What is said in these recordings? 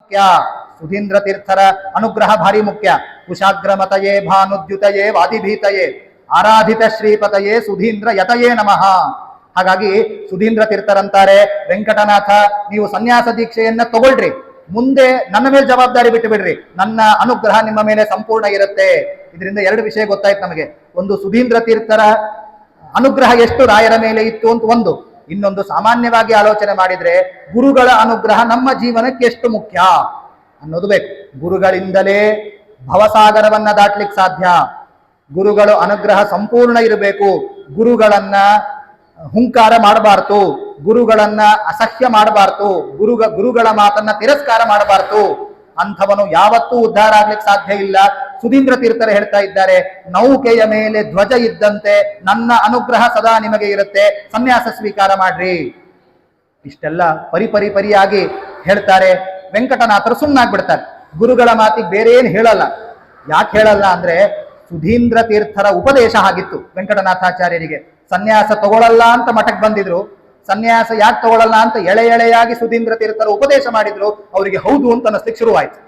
ಮುಖ್ಯ. ಸುಧೀಂದ್ರ ತೀರ್ಥರ ಅನುಗ್ರಹ ಭಾರಿ ಮುಖ್ಯ. ಕುಶಾಗ್ರಮತಯೇ ಭಾನುದ್ಯುತಯೇ ವಾದಿಭೀತಯೇ ಆರಾಧಿತ ಶ್ರೀಪತಯೇ ಸುಧೀಂದ್ರ ಯತಯೇ ನಮಃ. ಹಾಗಾಗಿ ಸುಧೀಂದ್ರ ತೀರ್ಥರಂತಾರೆ, ವೆಂಕಟನಾಥ ನೀವು ಸನ್ಯಾಸ ದೀಕ್ಷೆಯನ್ನ ತಗೊಳ್ರಿ, ಮುಂದೆ ನನ್ನ ಮೇಲೆ ಜವಾಬ್ದಾರಿ ಬಿಟ್ಟು ಬಿಡ್ರಿ, ನನ್ನ ಅನುಗ್ರಹ ನಿಮ್ಮ ಮೇಲೆ ಸಂಪೂರ್ಣ ಇರುತ್ತೆ. ಇದರಿಂದ ಎರಡು ವಿಷಯ ಗೊತ್ತಾಯ್ತು ನಮಗೆ. ಒಂದು, ಸುಧೀಂದ್ರ ತೀರ್ಥರ ಅನುಗ್ರಹ ಎಷ್ಟು ರಾಯರ ಮೇಲೆ ಇತ್ತು ಅಂತ ಒಂದು. ಇನ್ನೊಂದು, ಸಾಮಾನ್ಯವಾಗಿ ಆಲೋಚನೆ ಮಾಡಿದ್ರೆ ಗುರುಗಳ ಅನುಗ್ರಹ ನಮ್ಮ ಜೀವನಕ್ಕೆ ಎಷ್ಟು ಮುಖ್ಯ ಅನ್ನೋದು ಬೇಕು. ಗುರುಗಳಿಂದಲೇ ಭವಸಾಗರವನ್ನ ದಾಟ್ಲಿಕ್ಕೆ ಸಾಧ್ಯ. ಗುರುಗಳು ಅನುಗ್ರಹ ಸಂಪೂರ್ಣ ಇರಬೇಕು. ಗುರುಗಳನ್ನ ಹುಂಕಾರ ಮಾಡಬಾರ್ದು, ಗುರುಗಳನ್ನ ಅಸಹ್ಯ ಮಾಡಬಾರ್ದು, ಗುರುಗಳ ಮಾತನ್ನ ತಿರಸ್ಕಾರ ಮಾಡಬಾರ್ದು. ಅಂಥವನು ಯಾವತ್ತೂ ಉದ್ಧಾರ ಆಗ್ಲಿಕ್ಕೆ ಸಾಧ್ಯ ಇಲ್ಲ. ಸುಧೀಂದ್ರ ತೀರ್ಥರು ಹೇಳ್ತಾ ಇದ್ದಾರೆ, ನೌಕೆಯ ಮೇಲೆ ಧ್ವಜ ಇದ್ದಂತೆ ನನ್ನ ಅನುಗ್ರಹ ಸದಾ ನಿಮಗೆ ಇರುತ್ತೆ, ಸನ್ಯಾಸ ಸ್ವೀಕಾರ ಮಾಡ್ರಿ. ಇಷ್ಟೆಲ್ಲ ಪರಿಯಾಗಿ ಹೇಳ್ತಾರೆ. ವೆಂಕಟನಾಥರು ಸುಮ್ಮನಾಗ್ಬಿಡ್ತಾರೆ. ಗುರುಗಳ ಮಾತಿಗೆ ಬೇರೆ ಏನು ಹೇಳಲ್ಲ. ಯಾಕೆ ಹೇಳಲ್ಲ ಅಂದ್ರೆ, ಸುಧೀಂದ್ರ ತೀರ್ಥರ ಉಪದೇಶ ಆಗಿತ್ತು ವೆಂಕಟನಾಥಾಚಾರ್ಯರಿಗೆ. ಸನ್ಯಾಸ ತಗೊಳ್ಳಲ್ಲ ಅಂತ ಮಠಕ್ಕೆ ಬಂದಿದ್ರು. ಸನ್ಯಾಸ ಯಾಕೆ ತಗೊಳ್ಳಲ್ಲ ಅಂತ ಎಳೆಯಾಗಿ ಸುಧೀಂದ್ರ ತೀರ್ಥರ ಉಪದೇಶ ಮಾಡಿದ್ರು. ಅವರಿಗೆ ಹೌದು ಅಂತ ಅನಿಸ್ಲಿಕ್ಕೆ ಶುರುವಾಯ್ತು.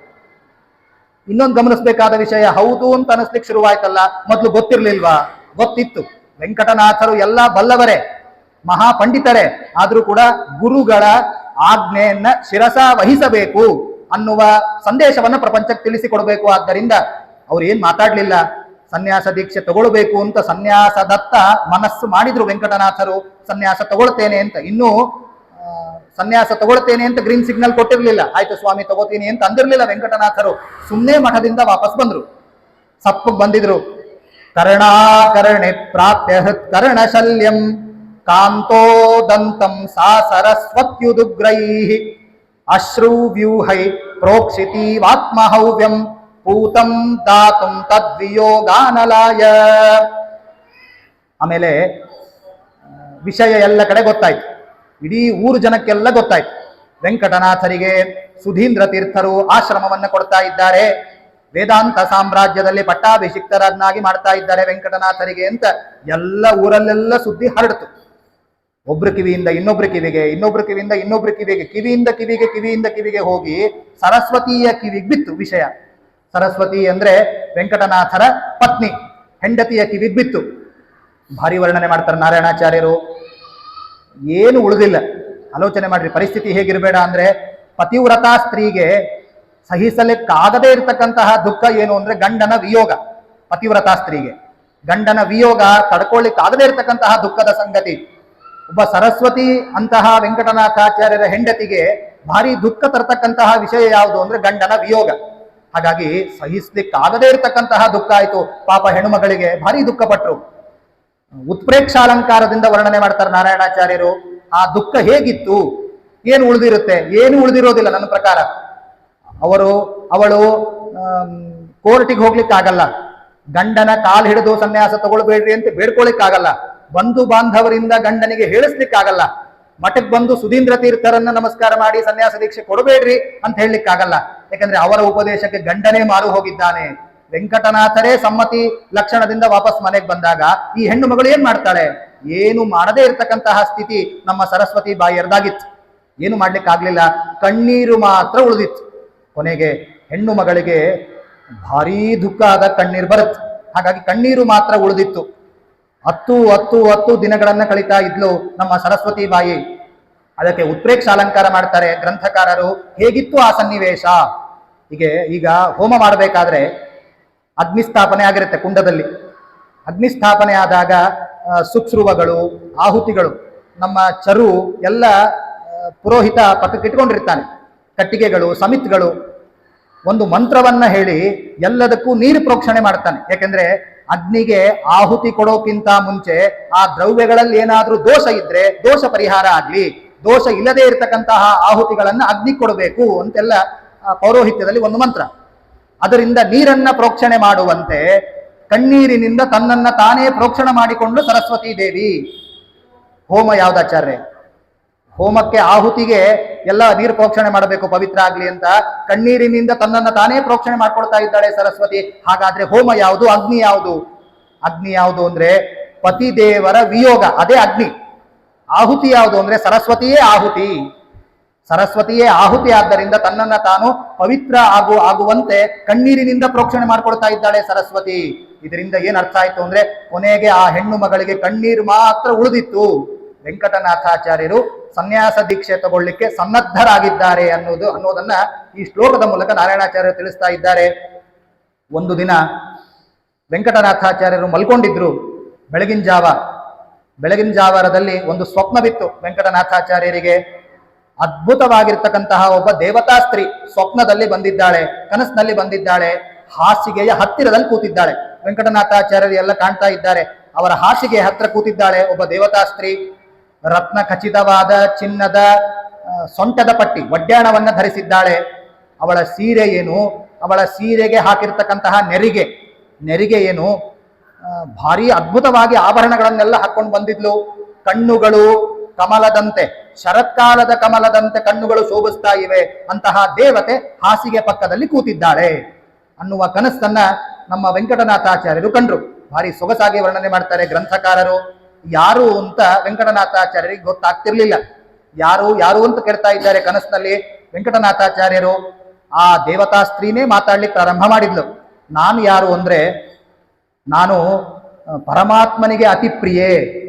ಇನ್ನೊಂದು ಗಮನಿಸಬೇಕಾದ ವಿಷಯ, ಹೌದು ಅಂತ ಅನಿಸ್ಲಿಕ್ಕೆ ಶುರುವಾಯ್ತಲ್ಲ, ಮೊದಲು ಗೊತ್ತಿರ್ಲಿಲ್ವಾ? ಗೊತ್ತಿತ್ತು. ವೆಂಕಟನಾಥರು ಎಲ್ಲ ಬಲ್ಲವರೇ, ಮಹಾಪಂಡಿತರೇ. ಆದ್ರೂ ಕೂಡ ಗುರುಗಳ ಆಜ್ಞೆಯನ್ನ ಶಿರಸ ವಹಿಸಬೇಕು ಅನ್ನುವ ಸಂದೇಶವನ್ನ ಪ್ರಪಂಚಕ್ಕೆ ತಿಳಿಸಿಕೊಡ್ಬೇಕು. ಆದ್ದರಿಂದ ಅವ್ರು ಏನ್ ಮಾತಾಡ್ಲಿಲ್ಲ. ಸನ್ಯಾಸ ದೀಕ್ಷೆ ತಗೊಳ್ಬೇಕು ಅಂತ ಸನ್ಯಾಸದತ್ತ ಮನಸ್ಸು ಮಾಡಿದ್ರು ವೆಂಕಟನಾಥರು. ಸನ್ಯಾಸ ತಗೊಳ್ತೇನೆ ಅಂತ, ಇನ್ನೂ ಸನ್ಯಾಸ ತಗೊಳ್ತೇನೆ ಅಂತ ಗ್ರೀನ್ ಸಿಗ್ನಲ್ ಕೊಟ್ಟಿರ್ಲಿಲ್ಲ. ಆಯ್ತು ಸ್ವಾಮಿ ತಗೋತೀನಿ ಅಂತ ಅಂದಿರ್ಲಿಲ್ಲ ವೆಂಕಟನಾಥರು. ಸುಮ್ಮನೆ ಮಠದಿಂದ ವಾಪಸ್ ಬಂದ್ರು. ಸಪ್ಪಗ್ ಬಂದಿದ್ರು. ಕರ್ಣಾಕರ್ಣೆ ಪ್ರಾಪ್ಯ ಹೃತ್ಕರ್ಣ ಶಲ್ಯಂ ಕಾಂತೋದಂತಂ ಸಾ ಸರಸ್ವತ್ಯುದುಗ್ರೈ ಅಶ್ರು ವ್ಯೂಹೈ ಪ್ರೋಕ್ಷಿತೀವಾತ್ಮಹವ್ಯಂ ಪೂತಂ ದಾತುಂ ತದ್ವಿಯೋಗಾನಲಾಯ. ಆಮೇಲೆ ವಿಷಯ ಎಲ್ಲ ಕಡೆ ಗೊತ್ತಾಯ್ತು. ಇಡೀ ಊರು ಜನಕ್ಕೆಲ್ಲ ಗೊತ್ತಾಯ್ತು. ವೆಂಕಟನಾಥರಿಗೆ ಸುಧೀಂದ್ರ ತೀರ್ಥರು ಆಶ್ರಮವನ್ನ ಕೊಡ್ತಾ ಇದ್ದಾರೆ, ವೇದಾಂತ ಸಾಮ್ರಾಜ್ಯದಲ್ಲಿ ಪಟ್ಟಾಭಿಷಿಕ್ತರನ್ನಾಗಿ ಮಾಡ್ತಾ ಇದ್ದಾರೆ ವೆಂಕಟನಾಥರಿಗೆ ಅಂತ ಎಲ್ಲ ಊರಲ್ಲೆಲ್ಲ ಸುದ್ದಿ ಹರಡ್ತು. ಒಬ್ರು ಕಿವಿಯಿಂದ ಇನ್ನೊಬ್ರು ಕಿವಿಗೆ, ಇನ್ನೊಬ್ರು ಕಿವಿಯಿಂದ ಇನ್ನೊಬ್ರು ಕಿವಿಗೆ, ಕಿವಿಯಿಂದ ಕಿವಿಗೆ ಹೋಗಿ ಸರಸ್ವತಿಯ ಕಿವಿಗೆ ಬಿತ್ತು ವಿಷಯ. ಸರಸ್ವತಿ ಅಂದ್ರೆ ವೆಂಕಟನಾಥರ ಪತ್ನಿ, ಹೆಂಡತಿಯ ಕಿವಿಗೆ ಬಿತ್ತು. ಭಾರಿ ವರ್ಣನೆ ಮಾಡ್ತಾರೆ ನಾರಾಯಣಾಚಾರ್ಯರು. ಏನು ಉಳಿದಿಲ್ಲ. ಆಲೋಚನೆ ಮಾಡ್ರಿ, ಪರಿಸ್ಥಿತಿ ಹೇಗಿರಬೇಡ ಅಂದ್ರೆ, ಪತಿವ್ರತಾ ಸ್ತ್ರೀಗೆ ಸಹಿಸಲಿಕ್ಕಾಗದೇ ಇರತಕ್ಕಂತಹ ದುಃಖ ಏನು ಅಂದ್ರೆ ಗಂಡನ ವಿಯೋಗ. ಪತಿವ್ರತಾ ಸ್ತ್ರೀಗೆ ಗಂಡನ ವಿಯೋಗ ತಡ್ಕೊಳ್ಳಿಕ್ಕಾಗದೇ ಇರತಕ್ಕಂತಹ ದುಃಖದ ಸಂಗತಿ. ಒಬ್ಬ ಸರಸ್ವತಿ ಅಂತಹ ವೆಂಕಟನಾಥಾಚಾರ್ಯರ ಹೆಂಡತಿಗೆ ಭಾರಿ ದುಃಖ ತರ್ತಕ್ಕಂತಹ ವಿಷಯ ಯಾವುದು ಅಂದ್ರೆ ಗಂಡನ ವಿಯೋಗ. ಹಾಗಾಗಿ ಸಹಿಸ್ಲಿಕ್ಕಾಗದೇ ಇರತಕ್ಕಂತಹ ದುಃಖ ಆಯ್ತು. ಪಾಪ ಹೆಣ್ಣುಮಗಳಿಗೆ ಭಾರಿ ದುಃಖ ಪಟ್ರು. ಉತ್ಪ್ರೇಕ್ಷಾಲಂಕಾರದಿಂದ ವರ್ಣನೆ ಮಾಡ್ತಾರೆ ನಾರಾಯಣಾಚಾರ್ಯರು. ಆ ದುಃಖ ಹೇಗಿತ್ತು, ಏನು ಉಳಿದಿರುತ್ತೆ? ಏನು ಉಳಿದಿರೋದಿಲ್ಲ ನನ್ನ ಪ್ರಕಾರ. ಅವಳು ಕೋರ್ಟಿಗೆ ಹೋಗ್ಲಿಕ್ಕಾಗಲ್ಲ, ಗಂಡನ ಕಾಲು ಹಿಡಿದು ಸನ್ಯಾಸ ತಗೊಳ್ಬೇಡ್ರಿ ಅಂತ ಬೇಡ್ಕೊಳಿಕ್ಕಾಗಲ್ಲ, ಬಂಧು ಬಾಂಧವರಿಂದ ಗಂಡನಿಗೆ ಹೇಳಿಸ್ಲಿಕ್ಕಾಗಲ್ಲ, ಮಠಕ್ಕೆ ಬಂದು ಸುಧೀಂದ್ರ ತೀರ್ಥರನ್ನ ನಮಸ್ಕಾರ ಮಾಡಿ ಸನ್ಯಾಸ ದೀಕ್ಷೆ ಕೊಡಬೇಡ್ರಿ ಅಂತ ಹೇಳಲಿಕ್ಕಾಗಲ್ಲ. ಯಾಕಂದ್ರೆ ಅವರ ಉಪದೇಶಕ್ಕೆ ಗಂಡನೇ ಮಾರು ಹೋಗಿದ್ದಾನೆ. ವೆಂಕಟನಾಥರೇ ಸಮ್ಮತಿ ಲಕ್ಷಣದಿಂದ ವಾಪಸ್ ಮನೆಗೆ ಬಂದಾಗ ಈ ಹೆಣ್ಣು ಮಗಳು ಏನ್ ಮಾಡ್ತಾಳೆ? ಏನು ಮಾಡದೇ ಇರತಕ್ಕಂತಹ ಸ್ಥಿತಿ ನಮ್ಮ ಸರಸ್ವತಿ ಬಾಯಿಯರ್ದಾಗಿತ್ತು. ಏನು ಮಾಡ್ಲಿಕ್ಕಾಗ್ಲಿಲ್ಲ, ಕಣ್ಣೀರು ಮಾತ್ರ ಉಳಿದಿತ್ತು. ಕೊನೆಗೆ ಹೆಣ್ಣು ಮಗಳಿಗೆ ಭಾರೀ ದುಃಖ ಆದ ಕಣ್ಣೀರು ಬರುತ್ತೆ. ಹಾಗಾಗಿ ಕಣ್ಣೀರು ಮಾತ್ರ ಉಳಿದಿತ್ತು. 10 ದಿನಗಳನ್ನ ಕಳೀತಾ ಇದ್ಲು ನಮ್ಮ ಸರಸ್ವತಿ ಬಾಯಿ. ಅದಕ್ಕೆ ಉತ್ಪ್ರೇಕ್ಷ ಅಲಂಕಾರ ಮಾಡ್ತಾರೆ ಗ್ರಂಥಕಾರರು. ಹೇಗಿತ್ತು ಆ ಸನ್ನಿವೇಶ? ಈಗ ಹೋಮ ಮಾಡಬೇಕಾದ್ರೆ ಅಗ್ನಿಸ್ಥಾಪನೆ ಆಗಿರುತ್ತೆ ಕುಂಡದಲ್ಲಿ. ಅಗ್ನಿಸ್ಥಾಪನೆ ಆದಾಗ ಸುಕ್ಸ್ರುವಗಳು, ಆಹುತಿಗಳು, ನಮ್ಮ ಚರು ಎಲ್ಲ ಪುರೋಹಿತ ಪಕ್ಕಕ್ಕೆ ಇಟ್ಕೊಂಡಿರ್ತಾನೆ. ಕಟ್ಟಿಗೆಗಳು, ಸಮಿತ್ಗಳು ಒಂದು ಮಂತ್ರವನ್ನ ಹೇಳಿ ಎಲ್ಲದಕ್ಕೂ ನೀರು ಪ್ರೋಕ್ಷಣೆ ಮಾಡ್ತಾನೆ. ಯಾಕೆಂದ್ರೆ ಅಗ್ನಿಗೆ ಆಹುತಿ ಕೊಡೋಕ್ಕಿಂತ ಮುಂಚೆ ಆ ದ್ರವ್ಯಗಳಲ್ಲಿ ಏನಾದ್ರೂ ದೋಷ ಇದ್ರೆ ದೋಷ ಪರಿಹಾರ ಆಗ್ಲಿ, ದೋಷ ಇಲ್ಲದೆ ಇರತಕ್ಕಂತಹ ಆಹುತಿಗಳನ್ನ ಅಗ್ನಿ ಕೊಡಬೇಕು ಅಂತೆಲ್ಲ ಪೌರೋಹಿತ್ಯದಲ್ಲಿ ಒಂದು ಮಂತ್ರ. ಅದರಿಂದ ನೀರನ್ನ ಪ್ರೋಕ್ಷಣೆ ಮಾಡುವಂತೆ ಕಣ್ಣೀರಿನಿಂದ ತನ್ನನ್ನ ತಾನೇ ಪ್ರೋಕ್ಷಣೆ ಮಾಡಿಕೊಂಡು ಸರಸ್ವತಿ ದೇವಿ. ಹೋಮ ಯಾವ್ದಾಚಾರ್ಯ? ಹೋಮಕ್ಕೆ ಆಹುತಿಗೆ ಎಲ್ಲ ನೀರು ಪ್ರೋಕ್ಷಣೆ ಮಾಡಬೇಕು ಪವಿತ್ರ ಆಗ್ಲಿ ಅಂತ. ಕಣ್ಣೀರಿನಿಂದ ತನ್ನನ್ನ ತಾನೇ ಪ್ರೋಕ್ಷಣೆ ಮಾಡ್ಕೊಳ್ತಾ ಇದ್ದಾಳೆ ಸರಸ್ವತಿ. ಹಾಗಾದ್ರೆ ಹೋಮ ಯಾವುದು, ಅಗ್ನಿ ಯಾವುದು? ಅಗ್ನಿ ಯಾವುದು ಅಂದ್ರೆ ಪತಿದೇವರ ವಿಯೋಗ, ಅದೇ ಅಗ್ನಿ. ಆಹುತಿ ಯಾವುದು ಅಂದ್ರೆ ಸರಸ್ವತಿಯೇ ಆಹುತಿ. ಸರಸ್ವತಿಯೇ ಆಹುತಿ ಆದ್ದರಿಂದ ತನ್ನನ್ನ ತಾನು ಪವಿತ್ರ ಆಗುವಂತೆ ಕಣ್ಣೀರಿನಿಂದ ಪ್ರೋಕ್ಷಣೆ ಮಾಡ್ಕೊಳ್ತಾ ಇದ್ದಾಳೆ ಸರಸ್ವತಿ. ಇದರಿಂದ ಏನ್ ಅರ್ಥ ಆಯ್ತು ಅಂದ್ರೆ ಕೊನೆಗೆ ಆ ಹೆಣ್ಣು ಮಗಳಿಗೆ ಕಣ್ಣೀರು ಮಾತ್ರ ಉಳಿದಿತ್ತು. ವೆಂಕಟನಾಥಾಚಾರ್ಯರು ಸನ್ಯಾಸ ದೀಕ್ಷೆ ತಗೊಳ್ಳಿಕ್ಕೆ ಸನ್ನದ್ಧರಾಗಿದ್ದಾರೆ ಅನ್ನೋದನ್ನ ಈ ಶ್ಲೋಕದ ಮೂಲಕ ನಾರಾಯಣಾಚಾರ್ಯರು ತಿಳಿಸ್ತಾ ಇದ್ದಾರೆ. ಒಂದು ದಿನ ವೆಂಕಟನಾಥಾಚಾರ್ಯರು ಮಲ್ಕೊಂಡಿದ್ರು. ಬೆಳಗಿನ ಜಾವರದಲ್ಲಿ ಒಂದು ಸ್ವಪ್ನವಿತ್ತು ವೆಂಕಟನಾಥಾಚಾರ್ಯರಿಗೆ. ಅದ್ಭುತವಾಗಿರ್ತಕ್ಕಂತಹ ಒಬ್ಬ ದೇವತಾ ಸ್ತ್ರೀ ಸ್ವಪ್ನದಲ್ಲಿ ಬಂದಿದ್ದಾಳೆ, ಕನಸಿನಲ್ಲಿ ಬಂದಿದ್ದಾಳೆ. ಹಾಸಿಗೆಯ ಹತ್ತಿರದಲ್ಲಿ ಕೂತಿದ್ದಾಳೆ. ವೆಂಕಟನಾಥಾಚಾರ್ಯರು ಎಲ್ಲ ಕಾಣ್ತಾ ಇದ್ದಾರೆ. ಅವರ ಹಾಸಿಗೆ ಹತ್ರ ಕೂತಿದ್ದಾಳೆ ಒಬ್ಬ ದೇವತಾ ಸ್ತ್ರೀ. ರತ್ನ ಖಚಿತವಾದ ಚಿನ್ನದ ಸೊಂಟದ ಪಟ್ಟಿ ಒಡ್ಯಾಣವನ್ನ ಧರಿಸಿದ್ದಾಳೆ. ಅವಳ ಸೀರೆ ಏನು, ಅವಳ ಸೀರೆಗೆ ಹಾಕಿರ್ತಕ್ಕಂತಹ ನೆರಿಗೆ ಏನು, ಭಾರಿ ಅದ್ಭುತವಾಗಿ ಆಭರಣಗಳನ್ನೆಲ್ಲ ಹಾಕೊಂಡು ಬಂದಿದ್ಲು. ಕಣ್ಣುಗಳು ಕಮಲದಂತೆ, ಶರತ್ಕಾಲದ ಕಮಲದಂತೆ ಕಣ್ಣುಗಳು ಶೋಭಿಸ್ತಾ ಇವೆ. ಅಂತಹ ದೇವತೆ ಹಾಸಿಗೆ ಪಕ್ಕದಲ್ಲಿ ಕೂತಿದ್ದಾಳೆ ಅನ್ನುವ ಕನಸನ್ನ ನಮ್ಮ ವೆಂಕಟನಾಥಾಚಾರ್ಯರು ಕಂಡ್ರು. ಭಾರಿ ಸೊಗಸಾಗಿ ವರ್ಣನೆ ಮಾಡ್ತಾರೆ ಗ್ರಂಥಕಾರರು. ಯಾರು ಅಂತ ವೆಂಕಟನಾಥಾಚಾರ್ಯರಿಗೆ ಗೊತ್ತಾಗ್ತಿರ್ಲಿಲ್ಲ. ಯಾರು ಅಂತ ಕೇಳ್ತಾ ಇದ್ದಾರೆ ಕನಸಿನಲ್ಲಿ ವೆಂಕಟನಾಥಾಚಾರ್ಯರು. ಆ ದೇವತಾ ಸ್ತ್ರೀನೇ ಮಾತಾಡ್ಲಿಕ್ಕೆ ಪ್ರಾರಂಭ ಮಾಡಿದ್ಲು. ನಾನು ಯಾರು ಅಂದ್ರೆ, ನಾನು ಪರಮಾತ್ಮನಿಗೆ ಅತಿ ಪ್ರಿಯೆ,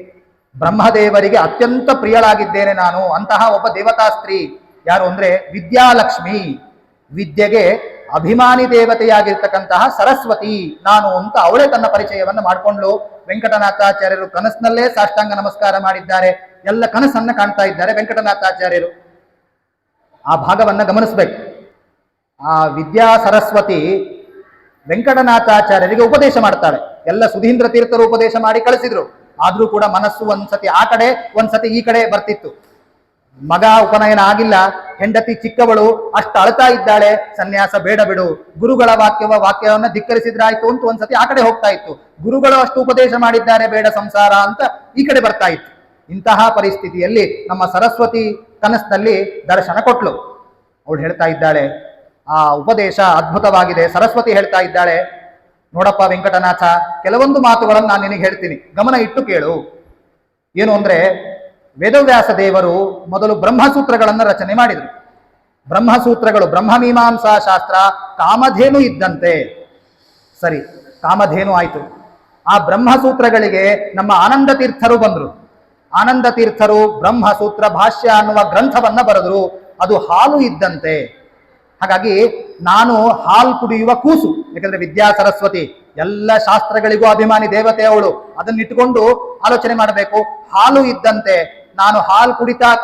ಬ್ರಹ್ಮದೇವರಿಗೆ ಅತ್ಯಂತ ಪ್ರಿಯಳಾಗಿದ್ದೇನೆ ನಾನು. ಅಂತಹ ಒಬ್ಬ ದೇವತಾ ಸ್ತ್ರೀ ಯಾರು ಅಂದ್ರೆ ವಿದ್ಯಾಲಕ್ಷ್ಮಿ, ವಿದ್ಯೆಗೆ ಅಭಿಮಾನಿ ದೇವತೆಯಾಗಿರ್ತಕ್ಕಂತಹ ಸರಸ್ವತಿ ನಾನು ಅಂತ ಅವಳೇ ತನ್ನ ಪರಿಚಯವನ್ನು ಮಾಡಿಕೊಂಡ್ಲು. ವೆಂಕಟನಾಥಾಚಾರ್ಯರು ಕನಸಿನಲ್ಲೇ ಸಾಷ್ಟಾಂಗ ನಮಸ್ಕಾರ ಮಾಡಿದ್ದಾರೆ. ಎಲ್ಲ ಕನಸನ್ನ ಕಾಣ್ತಾ ಇದ್ದಾರೆ ವೆಂಕಟನಾಥಾಚಾರ್ಯರು. ಆ ಭಾಗವನ್ನ ಗಮನಿಸ್ಬೇಕು. ಆ ವಿದ್ಯಾ ಸರಸ್ವತಿ ವೆಂಕಟನಾಥಾಚಾರ್ಯರಿಗೆ ಉಪದೇಶ ಮಾಡ್ತಾಳೆ. ಎಲ್ಲ ಸುಧೀಂದ್ರ ತೀರ್ಥರು ಉಪದೇಶ ಮಾಡಿ ಕಳಿಸಿದ್ರು. ಆದ್ರೂ ಕೂಡ ಮನಸ್ಸು ಒಂದ್ಸತಿ ಆ ಕಡೆ ಒಂದ್ಸತಿ ಈ ಕಡೆ ಬರ್ತಿತ್ತು. ಮಗ ಉಪನಯನ ಆಗಿಲ್ಲ, ಹೆಂಡತಿ ಚಿಕ್ಕವಳು, ಅಷ್ಟು ಅಳ್ತಾ ಇದ್ದಾಳೆ. ಸನ್ಯಾಸ ಬೇಡ ಬಿಡು, ಗುರುಗಳ ವಾಕ್ಯವನ್ನ ಧಿಕ್ಕರಿಸಿದ್ರಾಯ್ತು ಅಂತ ಒಂದ್ಸತಿ ಆ ಕಡೆ ಹೋಗ್ತಾ ಇತ್ತು. ಗುರುಗಳು ಅಷ್ಟು ಉಪದೇಶ ಮಾಡಿದ್ದಾರೆ, ಬೇಡ ಸಂಸಾರ ಅಂತ ಈ ಕಡೆ ಬರ್ತಾ ಇತ್ತು. ಇಂತಹ ಪರಿಸ್ಥಿತಿಯಲ್ಲಿ ನಮ್ಮ ಸರಸ್ವತಿ ಕನಸಿನಲ್ಲಿ ದರ್ಶನ ಕೊಟ್ಲು. ಅವಳು ಹೇಳ್ತಾ ಇದ್ದಾಳೆ, ಆ ಉಪದೇಶ ಅದ್ಭುತವಾಗಿದೆ. ಸರಸ್ವತಿ ಹೇಳ್ತಾ ಇದ್ದಾಳೆ, ನೋಡಪ್ಪ ವೆಂಕಟನಾಥ, ಕೆಲವೊಂದು ಮಾತುಗಳನ್ನು ನಾನು ನಿನಗೆ ಹೇಳ್ತೀನಿ, ಗಮನ ಇಟ್ಟು ಕೇಳು. ಏನು ಅಂದ್ರೆ, ವೇದವ್ಯಾಸ ದೇವರು ಮೊದಲು ಬ್ರಹ್ಮಸೂತ್ರಗಳನ್ನು ರಚನೆ ಮಾಡಿದರು. ಬ್ರಹ್ಮಸೂತ್ರಗಳು, ಬ್ರಹ್ಮಮೀಮಾಂಸಾ ಶಾಸ್ತ್ರ ಕಾಮಧೇನು ಇದ್ದಂತೆ. ಸರಿ, ಕಾಮಧೇನು ಆಯ್ತು. ಆ ಬ್ರಹ್ಮಸೂತ್ರಗಳಿಗೆ ನಮ್ಮ ಆನಂದ ತೀರ್ಥರು ಬಂದರು. ಆನಂದ ತೀರ್ಥರು ಬ್ರಹ್ಮಸೂತ್ರ ಭಾಷ್ಯ ಅನ್ನುವ ಗ್ರಂಥವನ್ನ ಬರೆದ್ರು. ಅದು ಹಾಲು ಇದ್ದಂತೆ. ಹಾಗಾಗಿ ನಾನು ಹಾಲು ಕುಡಿಯುವ ಕೂಸು. ಯಾಕಂದ್ರೆ ವಿದ್ಯಾ ಸರಸ್ವತಿ ಎಲ್ಲ ಶಾಸ್ತ್ರಗಳಿಗೂ ಅಭಿಮಾನಿ ದೇವತೆ ಅವಳು. ಅದನ್ನಿಟ್ಟುಕೊಂಡು ಆಲೋಚನೆ ಮಾಡಬೇಕು. ಹಾಲು ಇದ್ದಂತೆ ನಾನು ಹಾಲು ಕುಡಿತಾ